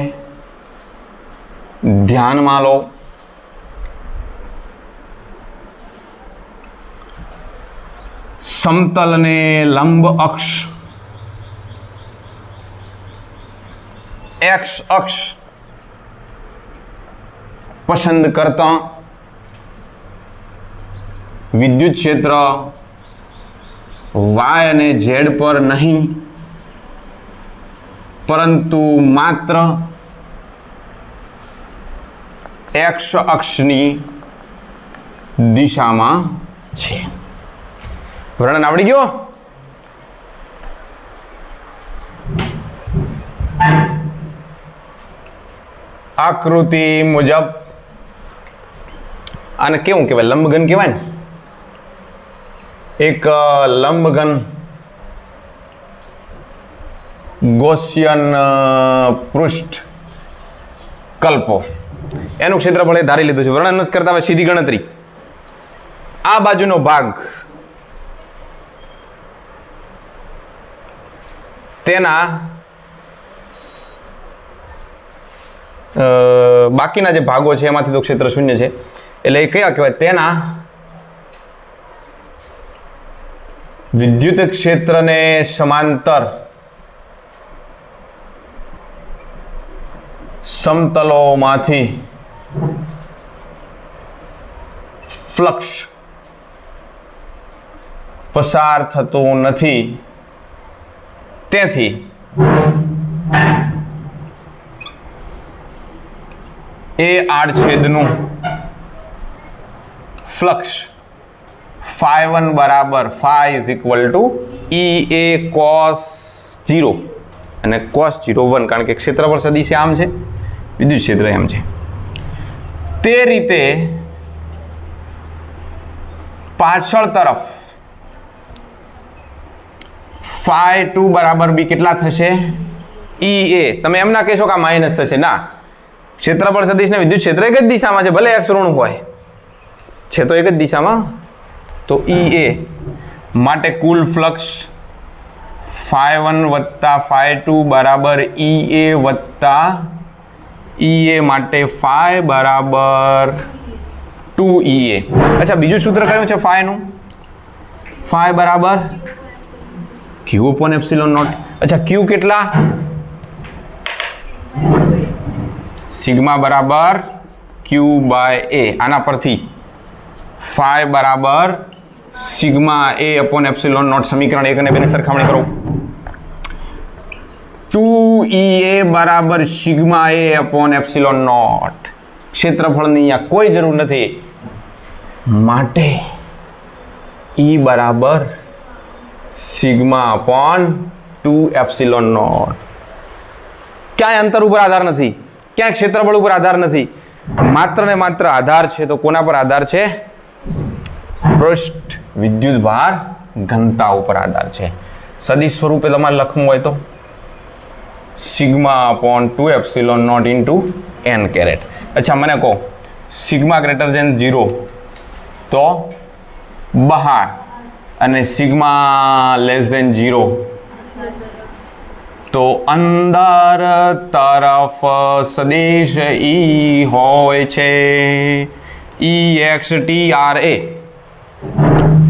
ધ્યાનમાં લો. સમતલને લંબ અક્ષ x અક્ષ પસંદ કરતા વિદ્યુત ક્ષેત્ર y અને z પર નહીં પરંતુ માત્ર x અક્ષની દિશામાં છે. વર્ણન આવડી ગયો? આકૃતિ મુજબ આને કેવું કહેવાય? લંબઘન કહેવાય ને. એક લંબઘન ગૌસિયન પૃષ્ઠ કલ્પો એનું ક્ષેત્રફળ એ ધારી લીધું છે. વર્ણન નથી કરતા, હવે સીધી ગણતરી. આ બાજુનો ભાગ તેના બાકીના જે ભાગો છે એમાંથી તો ક્ષેત્ર શૂન્ય છે એટલે એ કયા કહેવાય? તેના વિદ્યુત ક્ષેત્રને સમાંતર સમતલોમાંથી ફ્લક્સ પસાર થતું નથી, તેથી એ આડછેદનું ફ્લક્સ φ1 બરાબર φ is equal to EA cos 0 અને cos 0 1 કારણ કે ક્ષેત્રફળ સદિશ આમ છે, વિદ્યુત ક્ષેત્ર એમ છે. તે રીતે પાછળ તરફ φ2 બરાબર બી કેટલા થશે? EA. તમે એમ ના કહેશો કે આ માઇનસ થશે, ના, ક્ષેત્રફળ સદિશ ને વિદ્યુત ક્ષેત્ર એક જ દિશામાં છે, ભલે x ઋણ હોય છે તો એક જ દિશામાં. તો EA માટે કુલ ફ્લક્સ φ1 વત્તા φ2 બરાબર EA વત્તા EA માટે φ બરાબર 2EA. અચ્છા, બીજું સૂત્ર કયું છે φ નું? φ બરાબર Q upon એપ્સિલોન નોટ. અચ્છા, Q કેટલા? સિગ્મા બરાબર Q બાય A. આના પરથી φ બરાબર sigma A upon epsilon not. સમીકરણ 1 અને 2 ની સરખામણી કરો. 2EA બરાબર sigma A upon epsilon nought. ક્ષેત્રફળની અહીંયા કોઈ જરૂર નથી માટે E બરાબર સિગ્મા અપોન 2 એપ્સિલોન નોટ. ક્યાંય અંતર ઉપર આધાર નથી, ક્યાંય ક્ષેત્રફળ ઉપર આધાર નથી, માત્ર ને માત્ર આધાર છે તો કોના પર આધાર છે? પૃષ્ઠ વિદ્યુત ભાર ઘનતા ઉપર આધાર છે. સદિશ સ્વરૂપે તમારે લખવું હોય તો sigma upon 2 epsilon not into n caret. અચ્છા મને કહો સિગ્મા ગ્રેટર ધેન 0 તો બહાર અને સિગ્મા લેસ ધેન 0 તો અંદર તરફ સદિશ ઈ હોય છે. ઈ એક્સ ટી આર એ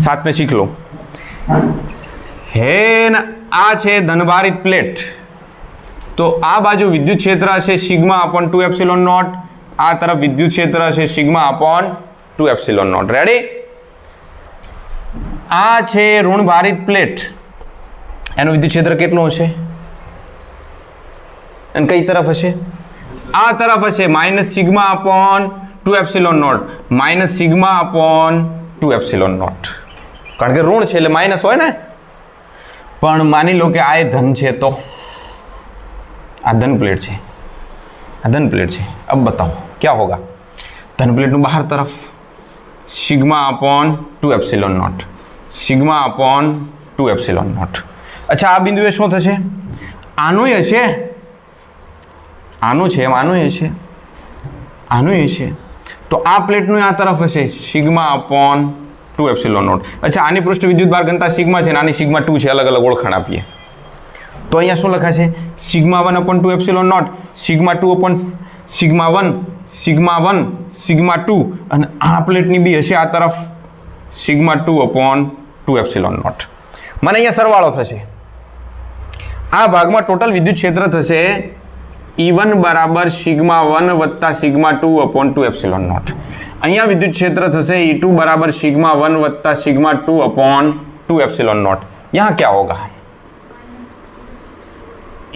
સાથ મેં શીખ લો. હેન આ છે ધનભારિત પ્લેટ તો આ બાજુ વિદ્યુત ક્ષેત્ર છે સિગ્મા અપોન 2 એપ્સિલોન નોટ. આ તરફ વિદ્યુત ક્ષેત્ર છે sigma upon 2 epsilon not. Ready. આ છે ઋણ ભારિત પ્લેટ એનું વિદ્યુત ક્ષેત્ર કેટલું હશે અને કઈ તરફ હશે? આ તરફ હશે minus sigma upon 2 epsilon not. Minus sigma upon 2 epsilon not કારણ કે ઋણ છે એટલે માઇનસ હોય ને. પણ માની લો કે આ એ ધન છે તો આ ધન પ્લેટ છે આ ધન પ્લેટ છે. अब बताओ क्या होगा? धन प्लेट બહાર તરફ sigma upon 2 epsilon not. Sigma upon 2 epsilon not. અચ્છા આ બિંદુએ શું થશે? આનું હશે આનું છે એમ આનું હશે આનું હશે તો આ પ્લેટનું આ તરફ હશે સિગ્મા અપોન 2 એપ્સિલોન નોટ. અચ્છા આની પૃષ્ઠ વિદ્યુત ભાર ઘનતા સિગ્મા છે અને આની સિગ્મા 2 છે. અલગ અલગ ઓળખાણ આપીએ તો અહીંયા શું લખાશે? Sigma 1 upon 2 epsilon not sigma 2 upon sigma 1 sigma 2 અને આ પ્લેટની બી હશે આ તરફ સિગ્મા 2 અપોન 2 એપ્સિલોન નોટ. મને અહીંયા સરવાળો થશે. આ ભાગમાં ટોટલ વિદ્યુત ક્ષેત્ર થશે E1 બરાબર સિગ્મા 1 વત્તા સિગ્મા 2 અપોન 2 એપ્સિલોન નોટ. અહીંયા વિદ્યુત ક્ષેત્ર થશે E2 बराबर सिग्मा 1 वत्ता सिग्मा 2 अपॉन 2 एप्सिलॉन नॉट. यहाँ क्या होगा?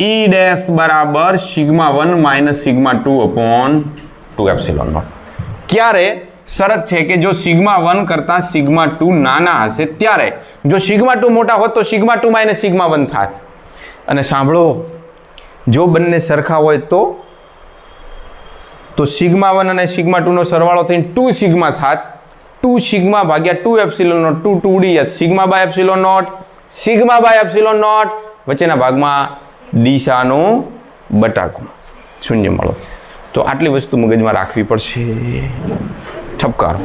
E डैश बराबर sigma 1 minus sigma 2 upon 2 epsilon not. क्यारे शरत है कि जो सिग्मा 1 करता सिग्मा 2 नाना हशे त्यारे जो सिग्मा 2 मोटा हो तो सिग्मा 2 माइनस सिग्मा 1 थात. अने सांभळो जो बंने सरखा होय तो सिग्मा 1 અને સિગ્મા 2 નો સરવાળો થઈને 2 સિગ્મા થાત. 2 સિગ્મા ભાગ્યા 2 epsilon not 2 2d sigma by epsilon not વચ્ચેના ભાગમાં દિશાનું બટાકું શૂન્ય મળો. તો આટલી વસ્તુ મગજમાં રાખવી પડશે. ઠપકારો.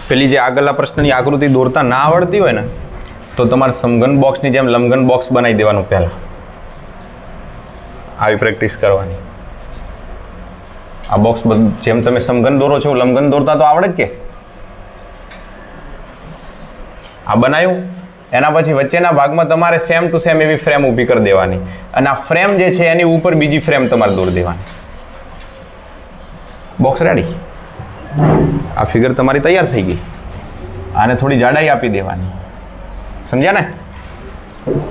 પેલી જે આગળના પ્રશ્નની આકૃતિ દોરતા ના આવડતી હોય ને તો તમારે સમઘન બોક્સની જેમ લંબઘન બોક્સ બનાવી દેવાનું. પહેલાં આવી પ્રેક્ટિસ કરવાની. આ બોક્સ જેમ તમે સમઘન દોરો છો લંબઘન દોરતા તો આવડે જ કે? આ બનાવ્યું એના પછી વચ્ચેના ભાગમાં તમારે સેમ ટુ સેમ એવી ફ્રેમ ઊભી કરી દેવાની અને આ ફ્રેમ જે છે એની ઉપર બીજી ફ્રેમ તમારે દોરી દેવાની. Box ready. આ ફિગર તમારી તૈયાર થઈ ગઈ. આને થોડી જાડાઈ આપી દેવાની. સમજ્યા ને?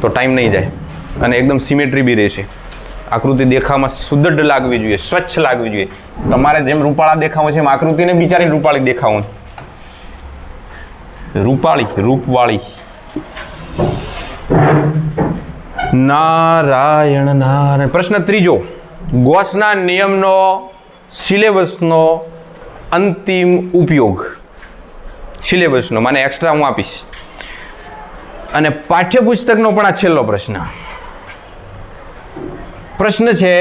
તો ટાઈમ નહીં જાય અને એકદમ સિમેટ્રી બી રહેશે. આકૃતિ દેખાવામાં સુદૃઢ લાગવી જોઈએ, સ્વચ્છ લાગવી જોઈએ. તમારે જેમ રૂપાળા દેખાવું છે એમ આકૃતિને બિચારી રૂપાળી દેખાવું. રૂપવાળી. નારાયણ નારાયણ. પ્રશ્ન ત્રીજો. ગોસના નિયમનો સિલેબસનો અંતિમ ઉપયોગ. સિલેબસનો મને એક્સ્ટ્રા હું આપીશ અને પાઠ્યપુસ્તકનો પણ આ છેલ્લો પ્રશ્ન છે.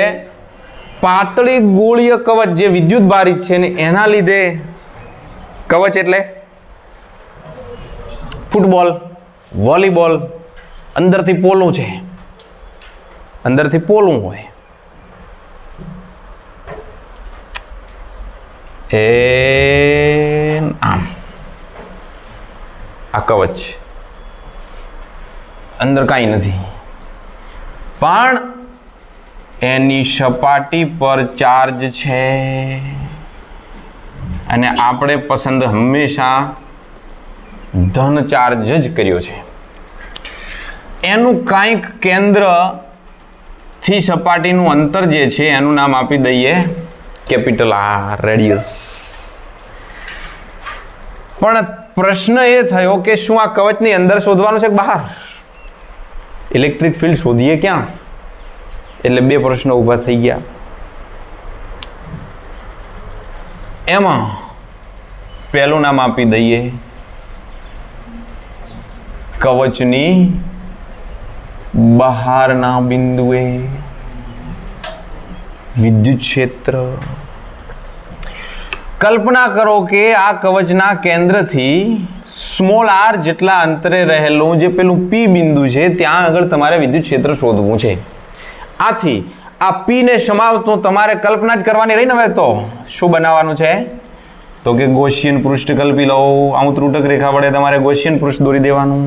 પાતળી ગોળીય કવચ જે વિદ્યુત ભારિત છે ને એના લીધે કવચ એટલે ફૂટબોલ, વોલીબોલ અંદરથી પોલું છે, અંદરથી પોલું હોય આમ આ કવચ અંદર કાંઈ નથી પણ એની સપાટી પર ચાર્જ છે અને આપણે પસંદ હંમેશા ધન ચાર્જ જ કર્યો છે. એનું કાંઈક કેન્દ્રથી સપાટીનું અંતર જે છે એનું નામ આપી દઈએ કેપિટલ આર, રેડિયસ. પણ પ્રશ્ન એ થયો કે શું આ કવચની અંદર શોધવાનું છે કે બહાર? ઇલેક્ટ્રિક ફિલ્ડ શોધીએ ક્યાં? એટલે બે પ્રશ્નો ઊભા થઈ ગયા. એમાં પહેલું નામ આપી દઈએ કવચની બહારના બિંદુએ વિદ્યુત ક્ષેત્ર. કલ્પના કરો કે આ કવચના કેન્દ્રથી સ્મોલ આર જેટલા અંતરે રહેલું જે પેલું પી બિંદુ છે ત્યાં આગળ તમારે વિદ્યુત ક્ષેત્ર શોધવું છે. આથી આ પી ને સમાવતું તમારે કલ્પના જ કરવાની રહી ને. હવે તો શું બનાવવાનું છે? તો કે ગૌસિયન પૃષ્ઠ કલ્પી લો. આવું ત્રુટક રેખા વડે તમારે ગૌસિયન પૃષ્ઠ દોરી દેવાનું.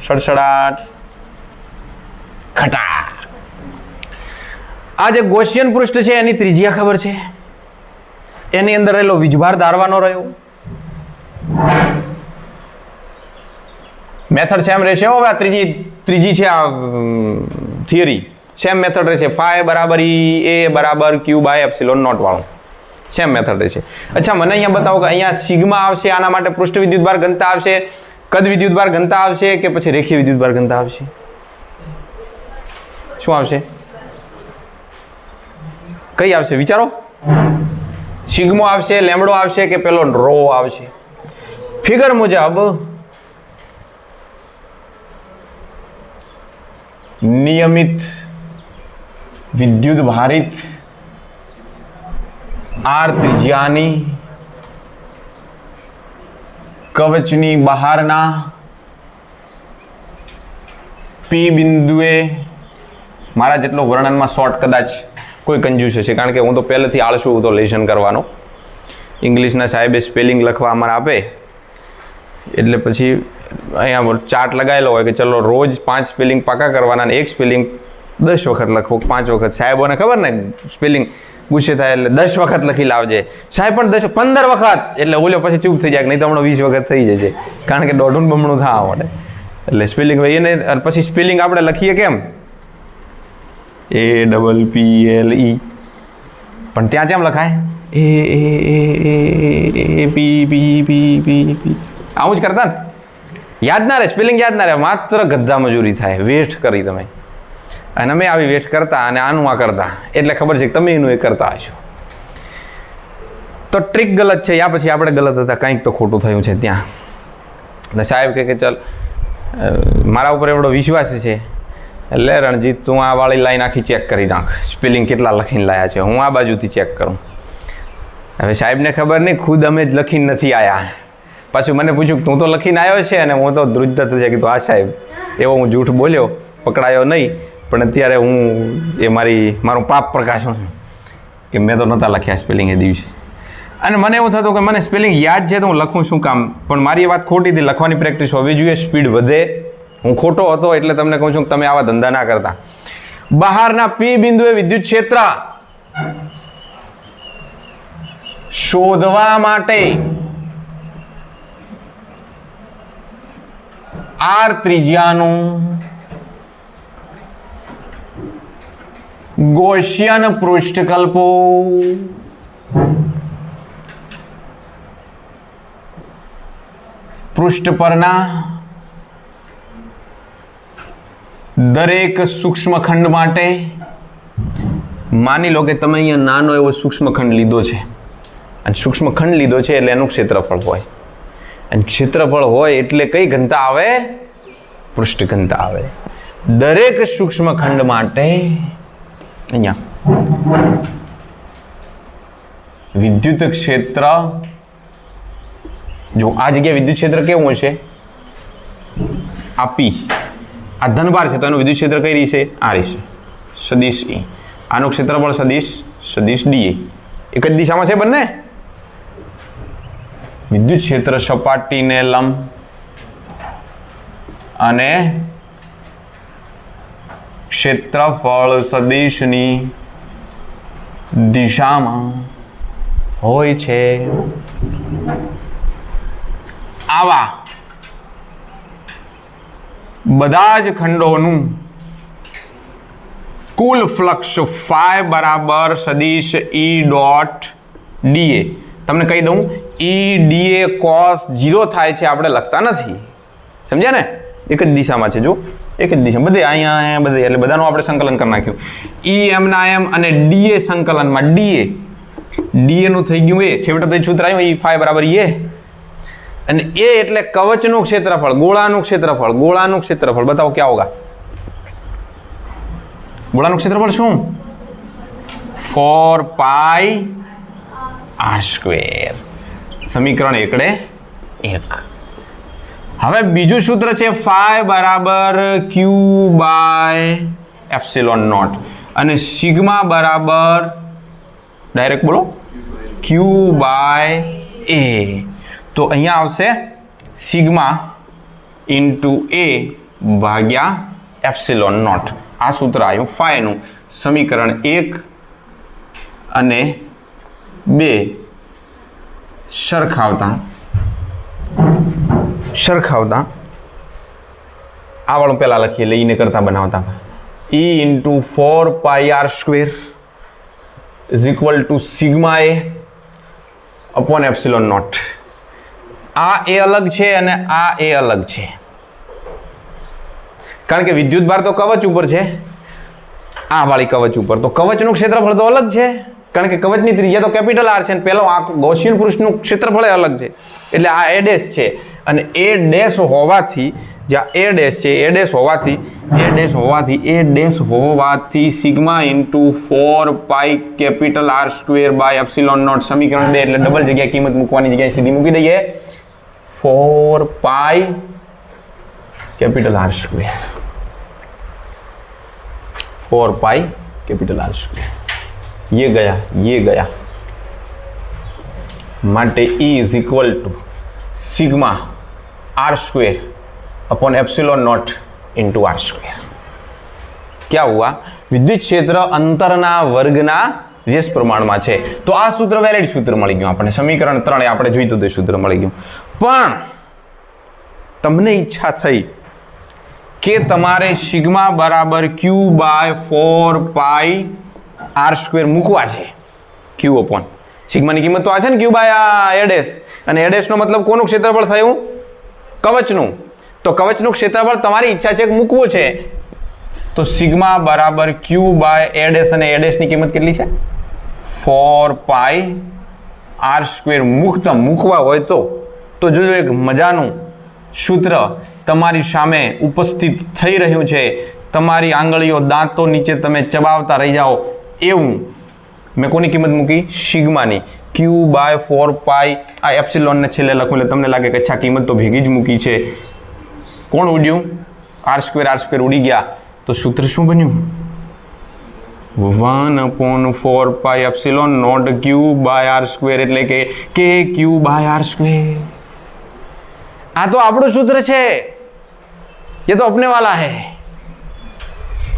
સડસડાટ ખટા. આ જે ગૌસિયન પૃષ્ઠ છે એની ત્રિજ્યા ખબર છે, એની અંદર રહેલો વીજભાર ધારવાનો રહ્યો. મેથડ સેમ રહેશે. હવે આ ત્રીજી છે આ થિયરી સેમ મેથડ રહેશે. ફાઈ બરાબર ઈ એ બરાબર ક્યુ બાય એપ્સિલોન નોટ વાળો સેમ મેથડ રહેશે. અચ્છા, મને અહીંયા બતાવો કે અહીંયા સિગ્મા આવશે, આના માટે પૃષ્ઠ વિદ્યુતભાર ઘનતા આવશે, કદ વિદ્યુતભાર ઘનતા આવશે કે પછી રેખીય વિદ્યુતભાર ઘનતા આવશે? શું આવશે? કઈ આવશે વિચારો? સિગ્મો આવશે, લેમડો આવશે કે પેલો રો આવશે? ફિગર મુજબ નિયમિત વિદ્યુત ભારિત આર ત્રિજ્યાની કવચની બહારના પી બિંદુએ, મારા જેટલો વર્ણનમાં શોર્ટ કદાચ કોઈ કંજૂસ હશે, કારણ કે હું તો પહેલેથી આળસુ તો લેશન કરવાનો. ઇંગ્લિશના સાહેબે સ્પેલિંગ લખવા અમારે આપે એટલે પછી અહીંયા ચાર્ટ લગાવેલો હોય કે ચલો રોજ 5 સ્પેલિંગ પાકા કરવાના અને એક સ્પેલિંગ 10 વખત લખવો, 5 વખત. સાહેબોને ખબર ને સ્પેલિંગ ગુસ્સે થાય એટલે 10 વખત લખી લાવજે. સાહેબ પણ 15 વખત એટલે ઓલો પછી ચૂપ થઈ જાય, નહીં તો હમણાં 20 વખત થઈ જશે, કારણ કે દોઢું બમણું થવા માટે. એટલે સ્પેલિંગ એને પછી સ્પેલિંગ આપણે લખીએ કેમ? APPLE, પણ ત્યાં કેમ લખાય? APPPPP. આવું જ કરતા ને? યાદ ના રહે, સ્પેલિંગ યાદ ના રહે, માત્ર ગધા મજૂરી થાય, વેસ્ટ કરી તમે. અને અમે આવી વેસ્ટ કરતા અને આનું આ કરતા, એટલે ખબર છે કે તમે એનું એ કરતા હશો. તો ટ્રીક ગલત છે, યા પછી આપણે ગલત હતા, કંઈક તો ખોટું થયું છે ત્યાં. એટલે સાહેબ કે ચાલ મારા ઉપર એવડો વિશ્વાસ છે એટલે રણજીત તું આ વાળી લાઈન આખી ચેક કરી નાખ, સ્પેલિંગ કેટલા લખીને લાયા છે, હું આ બાજુથી ચેક કરું. હવે સાહેબને ખબર નહીં, ખુદ અમે જ લખીને નથી આવ્યા. પાછું મને પૂછ્યું તું તો લખીને આવ્યો છે, અને હું તો ધ્રુજતા થઈ કીધું આ સાહેબ એવો હું જૂઠ બોલ્યો, પકડાયો નહીં, પણ અત્યારે હું મારું પાપ પ્રકાશું કે મેં તો નહોતા લખ્યા સ્પેલિંગ એ દિવસે. અને મને એવું થતું કે મને સ્પેલિંગ યાદ છે તો હું લખું શું કામ, પણ મારી વાત ખોટી હતી. લખવાની પ્રેક્ટિસ હોવી જોઈએ, સ્પીડ વધે. હું ખોટો હતો એટલે તમને કહું છું કે તમે આવા ધંધા ના કરતા. બહારના પી બિંદુએ વિદ્યુત ક્ષેત્ર શોધવા માટે આર ત્રિજ્યાનું ગૌસિયન પૃષ્ઠ કલ્પો. પૃષ્ઠ પરના દરેક સૂક્ષ્મખંડ માટે માની લો કે તમે અહીંયા નાનો એવો સૂક્ષ્મખંડ લીધો છે, અને સૂક્ષ્મખંડ લીધો છે એટલે એનું ક્ષેત્રફળ હોય, અને ક્ષેત્રફળ હોય એટલે કઈ ઘનતા આવે? પૃષ્ઠ ઘનતા આવે. દરેક સૂક્ષ્મખંડ માટે અહીંયા વિદ્યુત ક્ષેત્ર, જો આ જગ્યાએ વિદ્યુત ક્ષેત્ર કેવું હશે? આ પી, આ ધનભાર છે તો એનું વિદ્યુત ક્ષેત્ર કઈ રહેશે? આ રહેશે, સદિશ E. આનું ક્ષેત્રફળ સદિશ DA. એક જ દિશામાં છે બંને. વિદ્યુત ક્ષેત્ર સપાટીને લંબ અને ક્ષેત્રફળ સદિશની દિશામાં હોય છે. આવા બધા જ ખંડોનું કુલ ફ્લક્સ ફાઈ બરાબર સદિશ E ડોટ DA. તમને કહી દઉં EDA cos 0 થાય છે આપણે લખતા નથી. સમજ્યા ને? એક જ દિશામાં છે. જો એક જ દિશા બધે અહીંયા બધે એટલે બધાનું આપણે સંકલન કરી નાખ્યું. EM ના M અને DA સંકલનમાં DA નું થઈ ગયું એ છેવટે તો સૂત્ર આવ્યું E phi બરાબર એ અને એ એટલે કવચનું ક્ષેત્રફળ ગોળાનું ક્ષેત્રફળ બતાવો ક્યાં હોગા ગોળાનું ક્ષેત્રફળ શું 4 pi r². સમીકરણ 1 હવે બીજું સૂત્ર છે phi બરાબર q બાય એપ્સિલોન નોટ અને સિગ્મા બરાબર ડાયરેક્ટ બોલો q બાય a. તો અહીંયા આવશે સિગ્મા ઇન્ટુ a ભાગ્યા એપ્સિલોન નોટ. આ સૂત્ર આવ્યું phi નું. સમીકરણ 1 અને 2 સરખાવતા આ વાળું પહેલા લખીએ લઈને કરતા બનાવતા E into 4 pi r² is equal to sigma a upon epsilon not. આ એ અલગ છે અને આ એ અલગ છે કારણ કે વિદ્યુત ભાર તો કવચ ઉપર છે આ વાળી કવચ ઉપર તો કવચનું ક્ષેત્રફળ તો અલગ છે કારણ કે કવચની ત્રિજ્યા તો કેપિટલ R છે અને પેલો આ ગૌસીયન પૃષ્ઠનું ક્ષેત્રફળ અલગ છે એટલે આ a ડેશ છે અને a ડેશ હોવાથી જ્યાં a ડેશ છે a ડેશ હોવાથી sigma into 4 pi capital R² by epsilon not. સમીકરણ 2 એટલે ડબલ જગ્યાએ કિંમત મૂકવાની જગ્યાએ સીધી મૂકી દઈએ 4 પાઈ capital R². 4 pi capital R². ये गया माटे E is equal to sigma R² upon epsilon not into R². क्या हुआ विद्युत क्षेत्र अंतरना वर्गना व्यस्त प्रमाण में है तो आ सूत्र वेलिड सूत्र मळी गयुं आपणे. समीकरण 3 आपणे जोईतुं ते सूत्र मळी गयुं. पण तमने इच्छा थई કે તમારે સિગ્મા બરાબર q બાય 4 પાઈ r² મૂકવા છે q અપોન સિગ્માની કિંમત તો આ છે ને q બાય a ડેશ અને a ડેશનો મતલબ કોનું ક્ષેત્રફળ થયું કવચનું. તો કવચનું ક્ષેત્રફળ તમારી ઈચ્છા છે કે મૂકવું છે તો સિગ્મા બરાબર q બાય a ડેશ અને a ડેશની કિંમત કેટલી છે 4 પાઈ r² મૂકવા હોય તો જોજો એક મજાનું સૂત્ર તમારી સામે ઉપસ્થિત થઈ રહ્યું છે. તમારી આંગળીઓ દાંતો નીચે તમે ચબાવતા રહી જાઓ એવું. મેં કોની કિંમત મૂકી સિગ્માની q બાય 4 પાઈ આ એપ્સિલોનને છેલ્લે લખું એટલે તમને લાગે કે અચ્છા કિંમત તો ભેગી જ મૂકી છે. કોણ ઉડ્યું r² ઉડી ગયા તો સૂત્ર શું બન્યું 1/4 pi epsilon not q by r² એટલે કે q બાય r². આ તો આપણું सूत्र છે ये तो अपने वाला है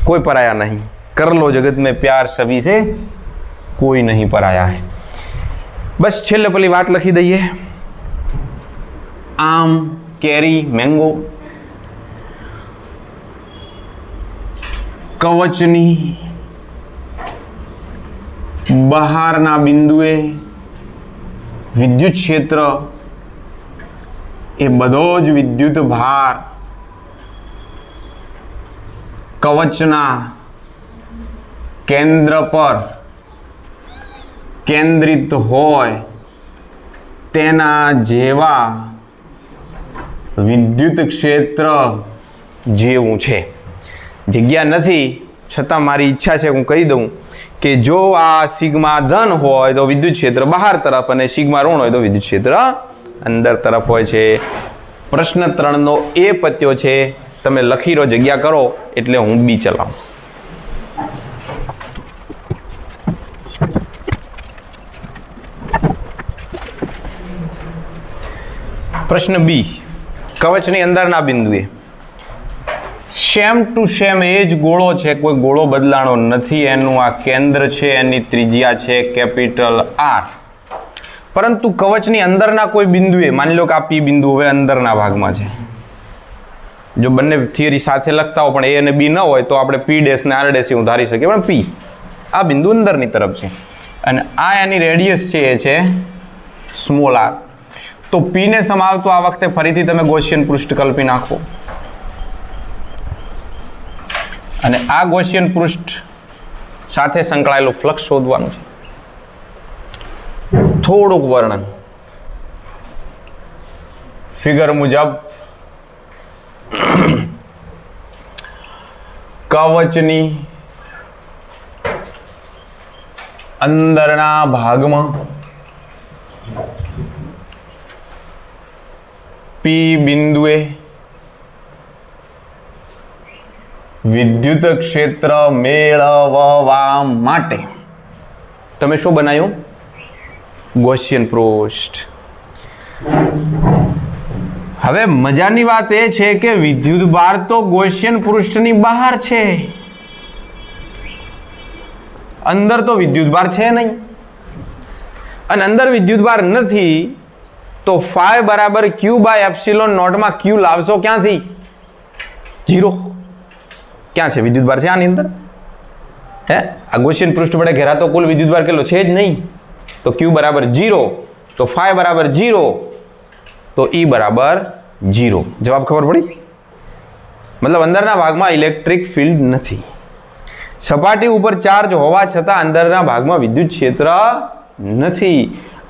कोई पराया नहीं. कर लो जगत में प्यार सभी से कोई नहीं पराया है. बस छेल्ले पेली बात लखी दईए आम केरी मैंगो कवचनी बहारना बिंदुए विद्युत क्षेत्र ए बधो ज विद्युत भार कवचना केंद्र पर केंद्रित होय तेना जेवा विद्युत क्षेत्र जेवुं छे. जग्या नथी छतां मारी इच्छा छे हूँ कही दूँ कि जो आ सिग्मा धन होय तो विद्युत क्षेत्र बहार तरफ अने सिग्मा ऋण होय तो विद्युत क्षेत्र अंदर तरफ होय छे. प्रश्न 3 नो ए पत्यो छे તમે લખી લો જગ્યા કરો એટલે હું બી ચલાવું. પ્રશ્ન બી કવચની અંદરના બિંદુએ સેમ ટુ સેમ એ જ ગોળો છે કોઈ ગોળો બદલાણો નથી એનું આ કેન્દ્ર છે એની ત્રિજ્યા છે કેપિટલ R પરંતુ કવચની અંદરના કોઈ બિંદુએ માની લો કે આ P બિંદુ હવે અંદરના ભાગમાં છે. જો બંને થિયરી સાથે લખતા હો પણ એ અને બી ન હોય તો આપણે P ડેશ ને R ડેશ એવું ધારી શકીએ પણ P આ બિંદુ અંદરની તરફ છે અને આ એની રેડિયસ છે એ છે સ્મોલ r તો P ને સમાવતું આ વખતે ફરીથી તમે ગૌસિયન પૃષ્ઠ કલ્પી નાખો અને આ ગૌસિયન પૃષ્ઠ સાથે સંકળાયેલું ફ્લક્સ શોધવાનું છે. થોડુંક વર્ણન ફિગર મુજબ કવચની અંદરના ભાગમાં P બિંદુએ વિદ્યુત ક્ષેત્ર મેળવવા માટે તમે શું બનાવ્યું? ગૌસિયન પૃષ્ઠ. હવે મજાની વાત એ છે કે વિદ્યુત ભાર તો ગૌસિયન પૃષ્ઠની બહાર છે, અંદર તો વિદ્યુત ભાર છે નહીં. અને અંદર વિદ્યુત ભાર નથી તો phi બરાબર Q બાય એપ્સિલોન નોટમાં Q લાવશો ક્યાંથી? 0. ક્યાં છે વિદ્યુત ભાર? છે આની અંદર. હે આ ગૌસિયન પૃષ્ઠ વડે ઘેરાતો કુલ વિદ્યુત ભાર કેટલો છે? જ નહીં. તો Q બરાબર 0, તો phi બરાબર 0, તો E બરાબર 0. જવાબ ખબર પડી? મતલબ અંદરના ભાગમાં ઇલેક્ટ્રિક ફિલ્ડ નથી. સપાટી ઉપર ચાર્જ હોવા છતાં અંદરના ભાગમાં વિદ્યુત ક્ષેત્ર નથી.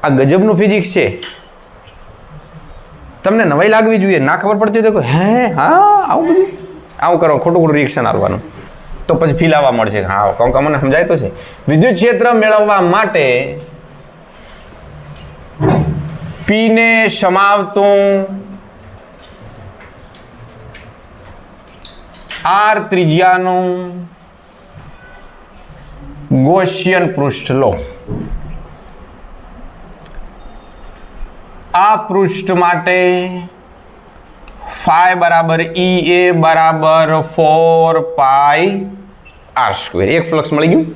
આ ગજબનું ફિઝિક્સ છે. તમને નવાઈ લાગવી જોઈએ. ના ખબર પડતી તો હે હા આવું બધું આવું કરો, ખોટું રિએક્શન આવવાનું, તો પછી ફીલ આવવા મળશે. હા કોણ મને સમજાય તો છે. વિદ્યુત ક્ષેત્ર મેળવવા માટે P ને સમાવતું R ત્રિજ્યાનું ગૌસિયન પૃષ્ઠ લો. આ પૃષ્ઠ માટે phi બરાબર EA બરાબર 4 પાઈ r². એક ફ્લક્સ મળી ગયું.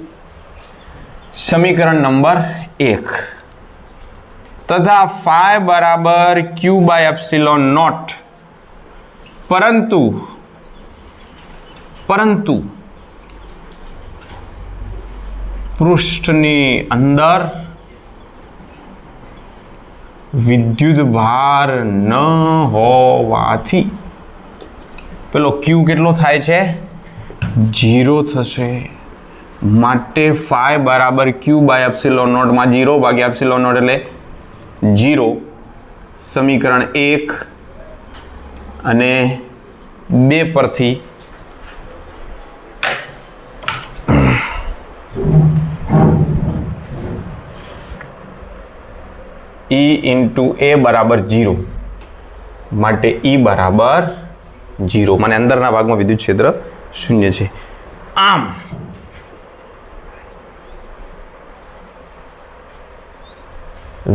સમીકરણ નંબર 1 તથા phi બરાબર Q બાય એપ્સિલોન નોટ. પરંતુ પૃષ્ઠની અંદર વિદ્યુત ભાર ન હોવાથી પેલો Q કેટલો થાય છે? 0 થશે. માટે phi બરાબર Q બાય એપ્સિલોન નોટમાં 0 ભાગ્યા એપ્સિલોન નોટ એટલે 0. સમીકરણ 1 અને 2 પરથી E ઇન્ટુ A બરાબર 0, માટે E બરાબર 0. મને અંદરના ભાગમાં વિદ્યુત ક્ષેત્ર 0 છે. આમ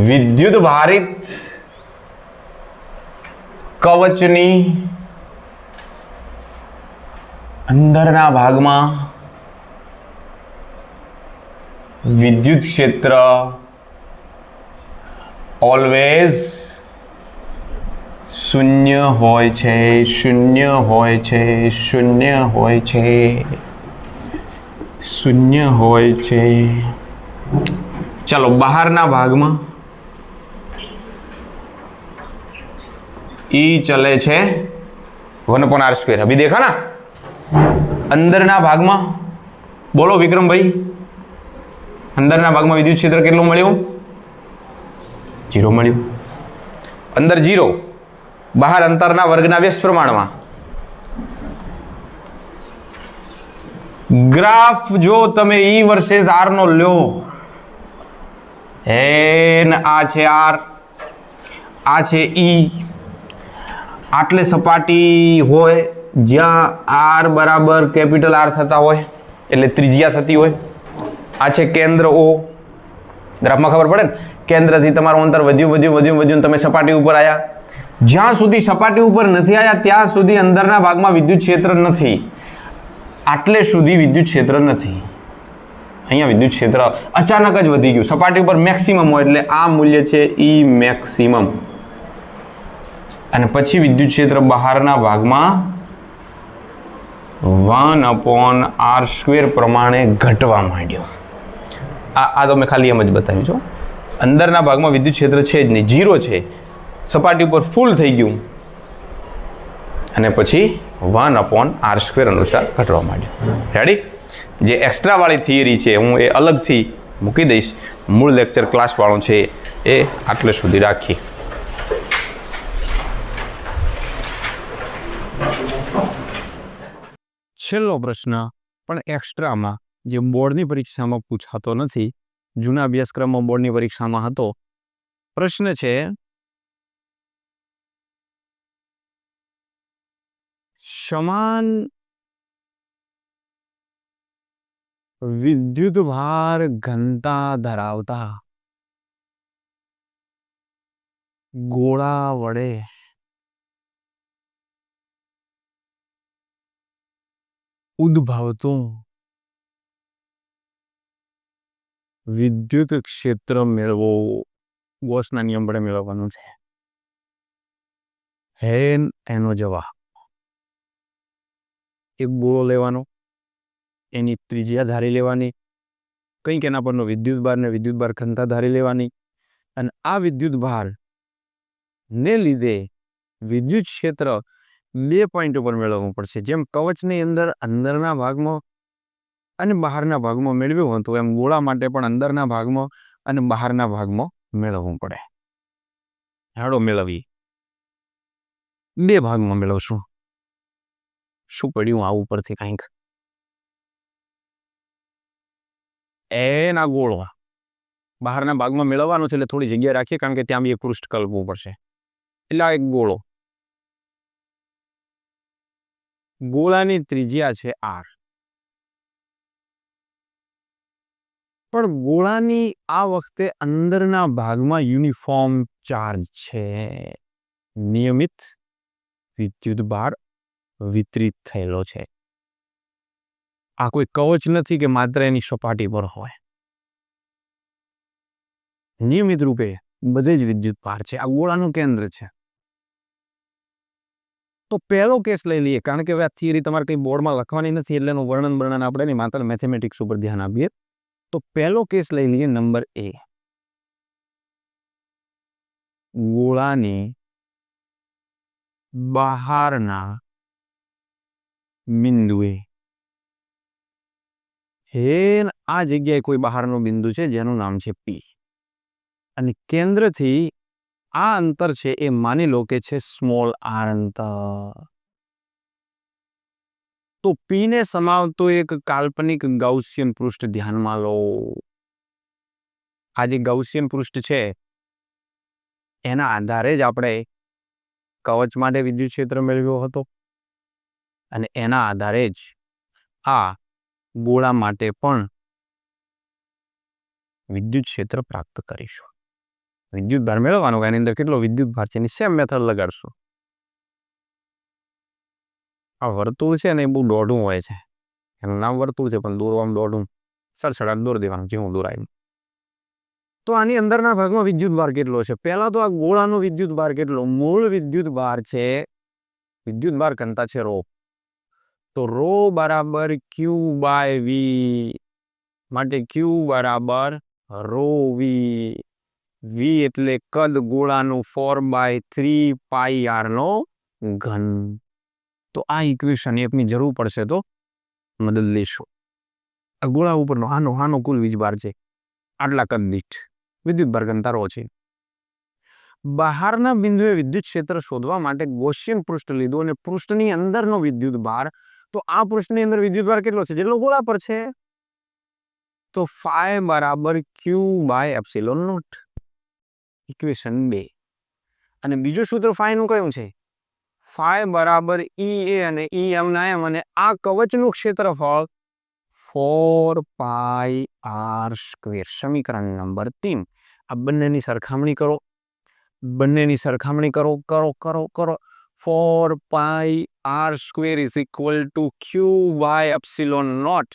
વિદ્યુત ભારિત કવચની અંદરના ભાગમાં વિદ્યુત ક્ષેત્ર ઓલવેઝ 0 હોય છે, 0 હોય છે, 0 હોય છે, 0 હોય છે. ચાલો બહારના ભાગમાં E चले छे 1/r². अभी देखा ना? अंदरना भागમાં બોલો વિક્રમભાઈ, અંદરના ભાગમાં વિદ્યુત ક્ષેત્ર કેટલું મળ્યું? 0 મળ્યું. અંદર 0, બહાર અંતરના વર્ગના વ્યસ્ત પ્રમાણમાં. ગ્રાફ જો તમે E વર્સેસ R નો લ્યો, એન આ છે R, આ છે E. આટલે સપાટી હોય જ્યાં R બરાબર કેપિટલ R થતા હોય એટલે ત્રિજ્યા થતી હોય. આ છે કેન્દ્ર O. ગ્રાફમાં ખબર પડે ને, કેન્દ્રથી તમારું અંતર વધ્યું તમે સપાટી ઉપર આવ્યા. જ્યાં સુધી સપાટી ઉપર નથી આવ્યા ત્યાં સુધી અંદરના ભાગમાં વિદ્યુત ક્ષેત્ર નથી. આટલે સુધી વિદ્યુત ક્ષેત્ર નથી. અહીંયા વિદ્યુત ક્ષેત્ર અચાનક જ વધી ગયું. સપાટી ઉપર મેક્સિમમ હોય એટલે આ મૂલ્ય છે E મેક્સિમમ. અને પછી વિદ્યુત ક્ષેત્ર બહારના ભાગમાં 1/r² પ્રમાણે ઘટવા માંડ્યો. આ તો મેં ખાલી એમ જ બતાવ્યું છું. અંદરના ભાગમાં વિદ્યુત ક્ષેત્ર છે જ નહીં, 0 છે. સપાટી ઉપર ફૂલ થઈ ગયું અને પછી 1/r² અનુસાર ઘટવા માંડ્યું. રેડી? જે એક્સ્ટ્રાવાળી થિયરી છે હું એ અલગથી મૂકી દઈશ. મૂળ લેક્ચર ક્લાસવાળો છે એ આટલે સુધી રાખીએ. છેલ્લો પ્રશ્ન પણ એક્સ્ટ્રામાં જે બોર્ડની પરીક્ષામાં પૂછાતો નથી, જૂના અભ્યાસક્રમમાં બોર્ડની પરીક્ષામાં હતો. પ્રશ્ન છે, સમાન વિદ્યુત ભાર ઘનતા ધરાવતા ગોળા વડે ઉદ્ભવતું વિદ્યુત ક્ષેત્ર મેળવો. ગોસના નિયમ વડે મેળવવાનું છે. એનો જવાબ, એક ગોળો લેવાનો, એની ત્રિજ્યા ધારી લેવાની, કંઈક એના પરનો વિદ્યુત ભાર ને વિદ્યુત ભાર ઘનતા ધારી લેવાની, અને આ વિદ્યુત ભાર ને લીધે વિદ્યુત ક્ષેત્ર 2 પોઈન્ટ ઉપર મેળવવું પડશે. જેમ કવચની અંદર અંદરના ભાગમાં અને બહારના ભાગમાં મેળવ્યું હતું, એમ ગોળા માટે પણ અંદરના ભાગમાં અને બહારના ભાગમાં મેળવવું પડે. હેડો મેળવી. 2 ભાગમાં મેળવશું. શું પડ્યું આ ઉપરથી? કંઈક એના ગોળો બહારના ભાગમાં મેળવવાનો છે, એટલે થોડી જગ્યા રાખીએ, કારણ કે ત્યાં બી એક પૃષ્ઠ કલપવું પડશે. એટલે આ એક ગોળો, ગોળાની ત્રિજ્યા છે r, પણ ગોળાની આ વખતે અંદરના ભાગમાં યુનિફોર્મ ચાર્જ છે. નિયમિત વિદ્યુત ભાર વિતરિત થયેલો છે. આ કોઈ કવચ નથી કે માત્ર એની સપાટી પર હોય. નિયમિત રૂપે બધે જ વિદ્યુત ભાર છે. આ ગોળાનું કેન્દ્ર છે. તો પહેલો કેસ લઈ લઈએ, કારણ કે હવે આ થિયરી તમારે કંઈ બોર્ડમાં લખવાની નથી, એટલે એનું વર્ણન આપણે નહીં, માત્ર મેથેમેટિક્સ ઉપર ધ્યાન આપીએ. તો પહેલો કેસ લઈ લઈએ, નંબર A. ગોળાની બહારના બિંદુએ, આ જગ્યાએ કોઈ બહારનો બિંદુ છે જેનું નામ છે P, અને કેન્દ્રથી આ અંતર છે એ માની લો કે છે સ્મોલ r અંતર. તો P ને સમાવતો એક કાલ્પનિક ગાઉસિયન પૃષ્ઠ ધ્યાનમાં લો. આ જે ગાઉસિયન પૃષ્ઠ છે એના આધારે જ આપણે કવચ માટે વિદ્યુત ક્ષેત્ર મેળવ્યો હતો, અને એના આધારે જ આ ગોળા માટે પણ વિદ્યુત ક્ષેત્ર પ્રાપ્ત કરીશું. વિદ્યુત ભાર મેળવવાનો, એની અંદર કેટલો વિદ્યુત ભાર છે એની સેમ મેથડ લગાડશું. આ વર્તુળ છે ને એ બહુ દોઢું હોય છે. એનું નામ વર્તુળ છે, પણ દોરવામાં દોઢું સડસડાટ દોર દેવાનું, જેવું દોરાયું. તો આની અંદરના ભાગમાં વિદ્યુત ભાર કેટલો છે? પહેલા તો આ ગોળાનો વિદ્યુત ભાર કેટલો? મૂળ વિદ્યુત ભાર છે, વિદ્યુત ભાર ઘનતા છે ρ. તો ρ બરાબર Q/V, માટે Q બરાબર ρV. V એટલે કદ ગોળાનું 4/3πr નો ઘન. તો આ ઇક્વેશન એકની જરૂર પડશે તો મદદ લેશું. આ ગોળા ઉપરનો આનો કુલ વીજભાર છે, આટલા કદ દીઠ વિદ્યુત ભાર ઘનતા ρ છે. બહારના બિંદુએ વિદ્યુત ક્ષેત્ર શોધવા માટે ગૌસિયન પૃષ્ઠ લીધું, અને પૃષ્ઠની અંદરનો વિદ્યુત ભાર, તો આ પૃષ્ઠની અંદર વિદ્યુત ભાર કેટલો છે જેટલો ગોળા પર છે? તો phi બરાબર Q/ε0. ઇક્વેશન 2. અને બીજું સૂત્ર phi નું કયું છે? phi બરાબર EA અને EM ના એમ, અને આ કવચનું ક્ષેત્રફળ 4πr². સમીકરણ નંબર 3. આ બંનેની સરખામણી કરો, બંનેની સરખામણી કરો કરો કરો કરો 4πr² is equal two Q/ε0.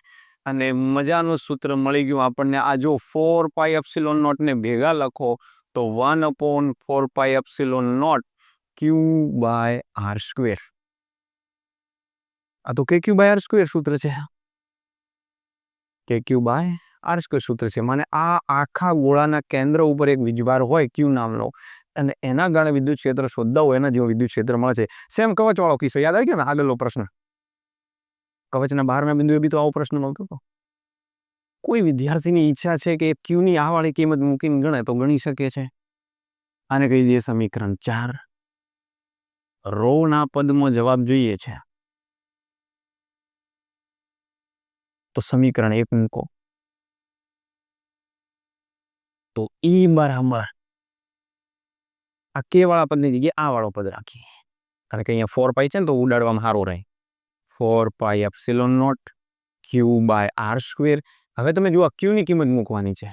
અને મજાનું સૂત્ર મળી ગયું આપણને. આ જો 4πε0 ને ભેગા લખો તો 1/4πε0 Q/r². આ તો KQ/r² સૂત્ર છે. KQ/r². આર સ્ક્વેર સૂત્ર છે. મને આ આખા ગોળાના કેન્દ્ર ઉપર એક વીજભાર હોય ક્યુ નામનો અને એના કારણે વિદ્યુત ક્ષેત્ર શોધતા હોય એના જેવો વિદ્યુત ક્ષેત્ર મળે છે. સેમ કવચવાળો કિસ્સો યાદ આવી ગયો ને આગળનો પ્રશ્ન. કવચના બહારના બિંદુએ બી તો આવો પ્રશ્ન મળતો હતો. કોઈ વિદ્યાર્થીની ઈચ્છા છે કે ક્યુની આ વાળી કિંમત મૂકીને ગણે તો ગણી શકે છે. આને કહી દઈએ સમીકરણ 4. રો ના પદમાં જવાબ જોઈએ છે તો સમીકરણ 1 મૂકો તો ઈ બરાબર આ કે વાળા પદની જગ્યાએ આ વાળો પદ રાખીએ કારણ કે અહીંયા 4 પાઈ છે ને તો ઉડાડવામાં સારું રહે. 4 pi epsilon not q by r square. હવે તમે જુઓ ક્યુની કિંમત મૂકવાની છે.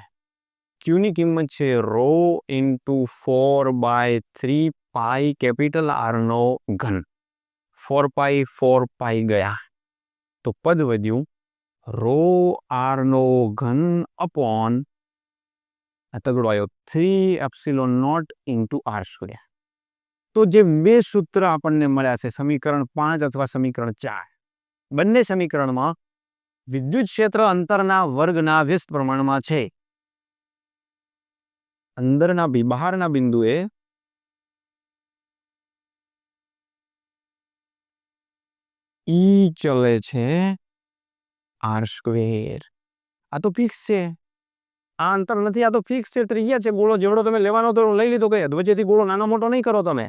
ક્યુની કિંમત છે રો ઇન્ટુ 4/3 પાઈ કેપિટલ આર નો ઘન. 4 પાઈ ગયા તો પદ વધ્યું રો આર નો ઘન અપોન તગડો આવ્યો 3 epsilon not into r square. તો જે બે સૂત્ર આપણને મળ્યા છે સમીકરણ 5 અથવા સમીકરણ 4 બંને સમીકરણમાં વિદ્યુત ક્ષેત્ર અંતરના વર્ગના વ્યસ્ત પ્રમાણમાં છે. અંદરના બહારના બિંદુએ ઈ ચલે છે આર સ્ક્વેર. આ તો ફિક્સ છે. આ અંતર નથી, આ તો ફિક્સ છે. ત્રિજ્યા છે. ગોળો જેવડો તમે લેવાનો તો લઈ લીધો. કે વચ્ચેથી ગોળો નાનો મોટો નહીં કરો તમે.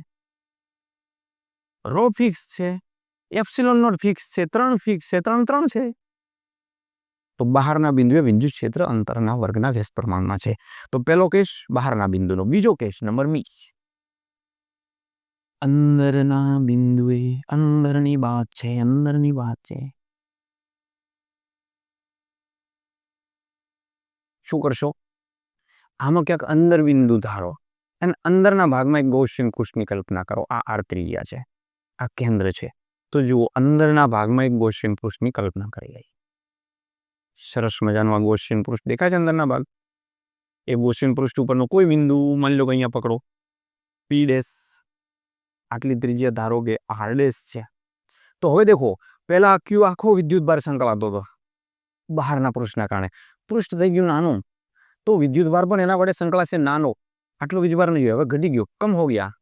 રો ફિક્સ છે, એપ્સિલોન નોટ ફિક્સ છે, 3 ફિક્સ છે, 3 છે. તો બહારના બિંદુએ વિદ્યુત ક્ષેત્ર અંતરના વર્ગના વ્યસ્ત પ્રમાણમાં છે. તો પહેલો કેસ બહારના બિંદુનો. બીજો કેસ નંબર બી અંદરના બિંદુએ અંદરની વાત છે. અંદરની વાત છે. શું કરશો? આમાં ક્યાંક અંદર બિંદુ ધારો અને અંદરના ભાગમાં એક ગૌસિયન પૃષ્ઠની કલ્પના કરો. આ આર ત્રિજ્યા છે, આ કેન્દ્ર છે. તો જુઓ અંદરના ભાગમાં એક ગૌસિયન પૃષ્ઠની કલ્પના કરી ગઈ. સરસ મજાનું આ ગૌસિયન પૃષ્ઠ દેખાય છે અંદરના ભાગ. એ ગૌસિયન પૃષ્ઠ ઉપરનો કોઈ બિંદુ માની લો કે અહીંયા પકડો પી ડેશ. આટલી ત્રિજ્યા ધારો કે આર ડેશ છે. તો હવે દેખો પહેલા ક્યુ આખો વિદ્યુત ભાર સંકળાતો હતો બહારના પૃષ્ઠના કારણે. પૃષ્ઠ થઈ ગયું નાનું તો વિદ્યુત ભાર પણ એના વડે સંકળાશે નાનો. આટલો વિદ્યુત નહીં, હવે ઘટી ગયો, કમ હો ગયા.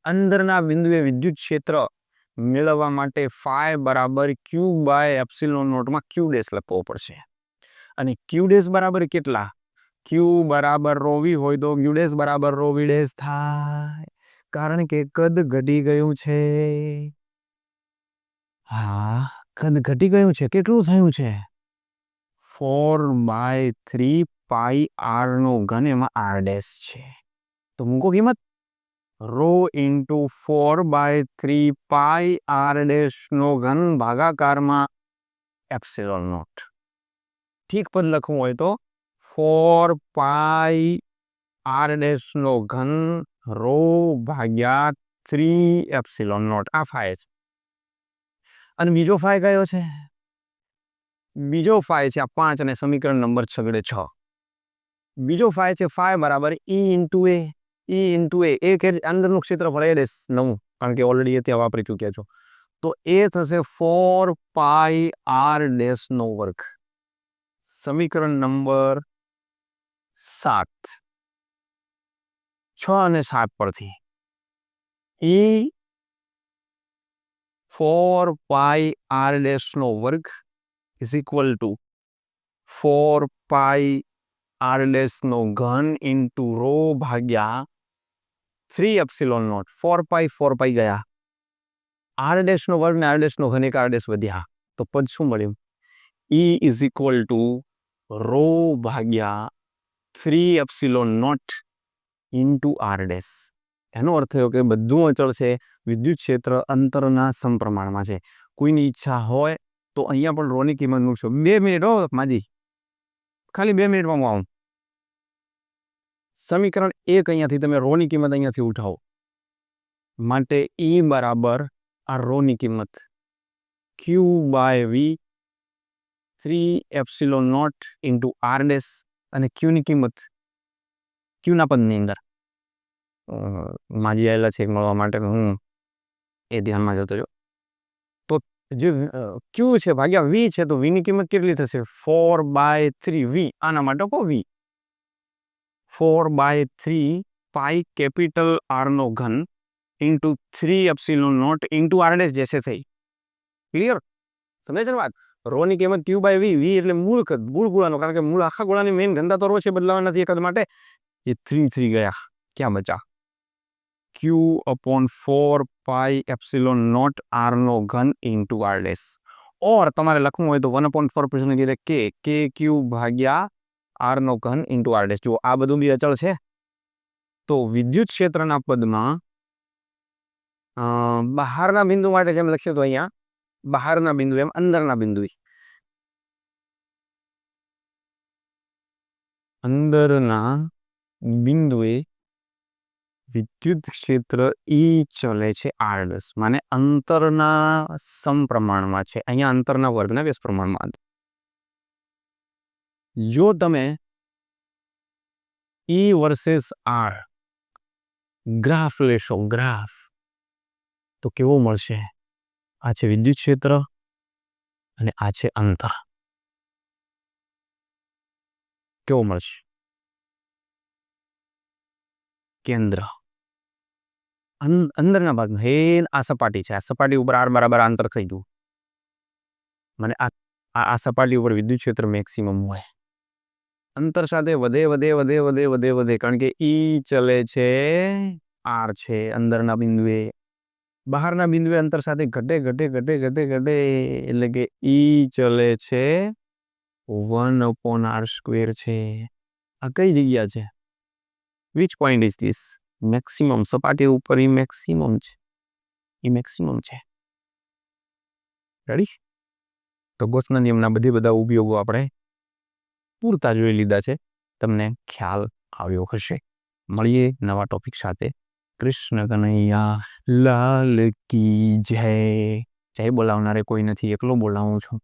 અંદરના બિંદુએ વિદ્યુત ક્ષેત્ર મેળવવા માટે ફાઈ બરાબર ક્યુ બાય એપ્સિલોન નોટમાં ક્યુ ડેશ લખવો પડશે. અને ક્યુ ડેશ બરાબર કેટલા? ક્યુ બરાબર રો વી હોય તો ક્યુ ડેશ બરાબર રો વી ડેશ થાય. કારણ કે કદ ઘટી ગયું છે. હા, કદ ઘટી ગયું છે. કેટલું થયું છે? 4/3 પાઈ આર નો ઘન, એમાં આર ડેશ છે. તો મૂકો કિંમત રો ઇન્ટુ 4/3 પાઈ આર ડેશ નો ઘન ભાગાકારમાં એપ્સિલોન નોટ. ઠીક પદ લખવું હોય તો 4 પાઈ આર ડેશ નો ઘન રો ભાગ્યા 3 એપ્સિલોન નોટ. આ ફાય છે. અને બીજો ફાય કયો છે? બીજો ફાય છે આ 5 અને સમીકરણ નંબર 6. બીજો ફાય છે ફાય બરાબર ઈ ઇન્ટુ એ. ઈ ઇન્ટુ એ એક અંદરનું ક્ષેત્રફળ એ ડેશ નવું, કારણ કે ઓલરેડી એ ત્યાં વાપરી ચૂક્યા છો. તો એ થશે 4 પાઈ આર ડેશ નો વર્ગ. સમીકરણ નંબર 7 6 અને 7 પરથી ઈ 4 પાઈ આર ડેશ નો વર્ગ is equal to 4 pi R dash નો ઘન ઇન્ટુ રો ભાગ્યા 3 એપ્સિલોન નોટ. 4 પાઈ ગયા. આર ડેશ નો વર્ગ ને આર ડેશ નો ઘન, એક આર ડેશ વધ્યા. તો પદ શું મળ્યું? E is equal to rho ભાગ્યા 3 epsilon not into R dash. એનો અર્થ થયો કે બધું અચળ છે. વિદ્યુત ક્ષેત્ર અંતરના સમપ્રમાણમાં છે. કોઈની ઈચ્છા હોય તો અહીંયા પણ રોની કિંમત મૂકશો. 2 મિનિટ હો માજી, ખાલી 2 મિનિટમાં હું આવું. સમીકરણ 1 અહીંયાથી તમે રોની કિંમત અહીંયાથી ઉઠાવો. માટે ઈ બરાબર આ રોની કિંમત Q by V 3 epsilon not into R dash. અને ક્યુની કિંમત ક્યુના પદની અંદર માજી આવેલા છે મળવા માટે, હું એ ધ્યાનમાં જતો જો. તો જે ક્યુ છે ભાગ્યા વી છે, તો વીની કિંમત કેટલી થશે? 4/3 વી. આના માટે કહો વી 4/3 પાઈ કેપિટલ આર નો ઘન into 3 epsilon not into R dash જैसे થઈ. ક્લિયર? સમજે છે ને વાત? રો ની કિંમત ક્યુ બાય વી. વી એટલે મૂળ ગોળાનો, કારણ કે મૂળ આખા ગોળાની મેઇન ઘનતા તો રો છે, બદલાવા નથી એકાદ માટે. એ 3 ગયા. ક્યાં બચા? Q upon 4 pi epsilon nought R નો ઘન ઇન્ટુ આર ડેશ. ઓર તમારે લખવું હોય તો 1/4 કે ક્યુ ભાગ્યા આર નો ઘન ઇન્ટુ આર ડેશ. જો આ બધું બી અચળ છે, તો વિદ્યુત ક્ષેત્રના પદમાં બહારના બિંદુ માટે જેમ લખ્યું તો અહીંયા બહારના બિંદુ એમ અંદરના બિંદુ વિદ્યુત ક્ષેત્ર ઈ ચલે છે આર ડેશ, માને અંતરના સમપ્રમાણમાં છે. અહીંયા અંતરના વર્ગના વ્યસ્ત પ્રમાણમાં. જો તમે ઈ વર્સેસ આર ગ્રાફ લેશો, ગ્રાફ, તો કેવો મળશે? આ છે વિદ્યુત ક્ષેત્ર અને આ છે અંતર. કેવો મળશે? કેન્દ્ર અંદરના ભાગમાં હે, આ સપાટી છે, આ સપાટી ઉપર આર બરાબર અંતર થઈ ગયું. મને આ સપાટી ઉપર વિદ્યુત ક્ષેત્ર મેક્સિમમ હોય. અંતર સાથે વધે વધે વધે વધે વધે વધે, કારણ કે ઈ ચલે છે આર છે અંદરના બિંદુએ. બહારના બિંદુએ અંતર સાથે ઘટે ઘટે ઘટે ઘટે ઘટે, એટલે કે ઈ ચલે છે 1/r² છે. આ કઈ જગ્યા છે? Which point is this? Maximum. સપાટી ઉપર ઈ મેક્સિમમ છે. ઈ મેક્સિમમ છે. રેડી? તો ગોસના નિયમના બધા ઉપયોગો આપણે પૂરતા જોઈ લીધા છે. તમને ખ્યાલ આવ્યો હશે. મળીએ નવા ટોપિક સાથે. કૃષ્ણ કનૈયા લાલ કી જય. જય બોલાવનારે કોઈ નથી, એકલો બોલાવું છું.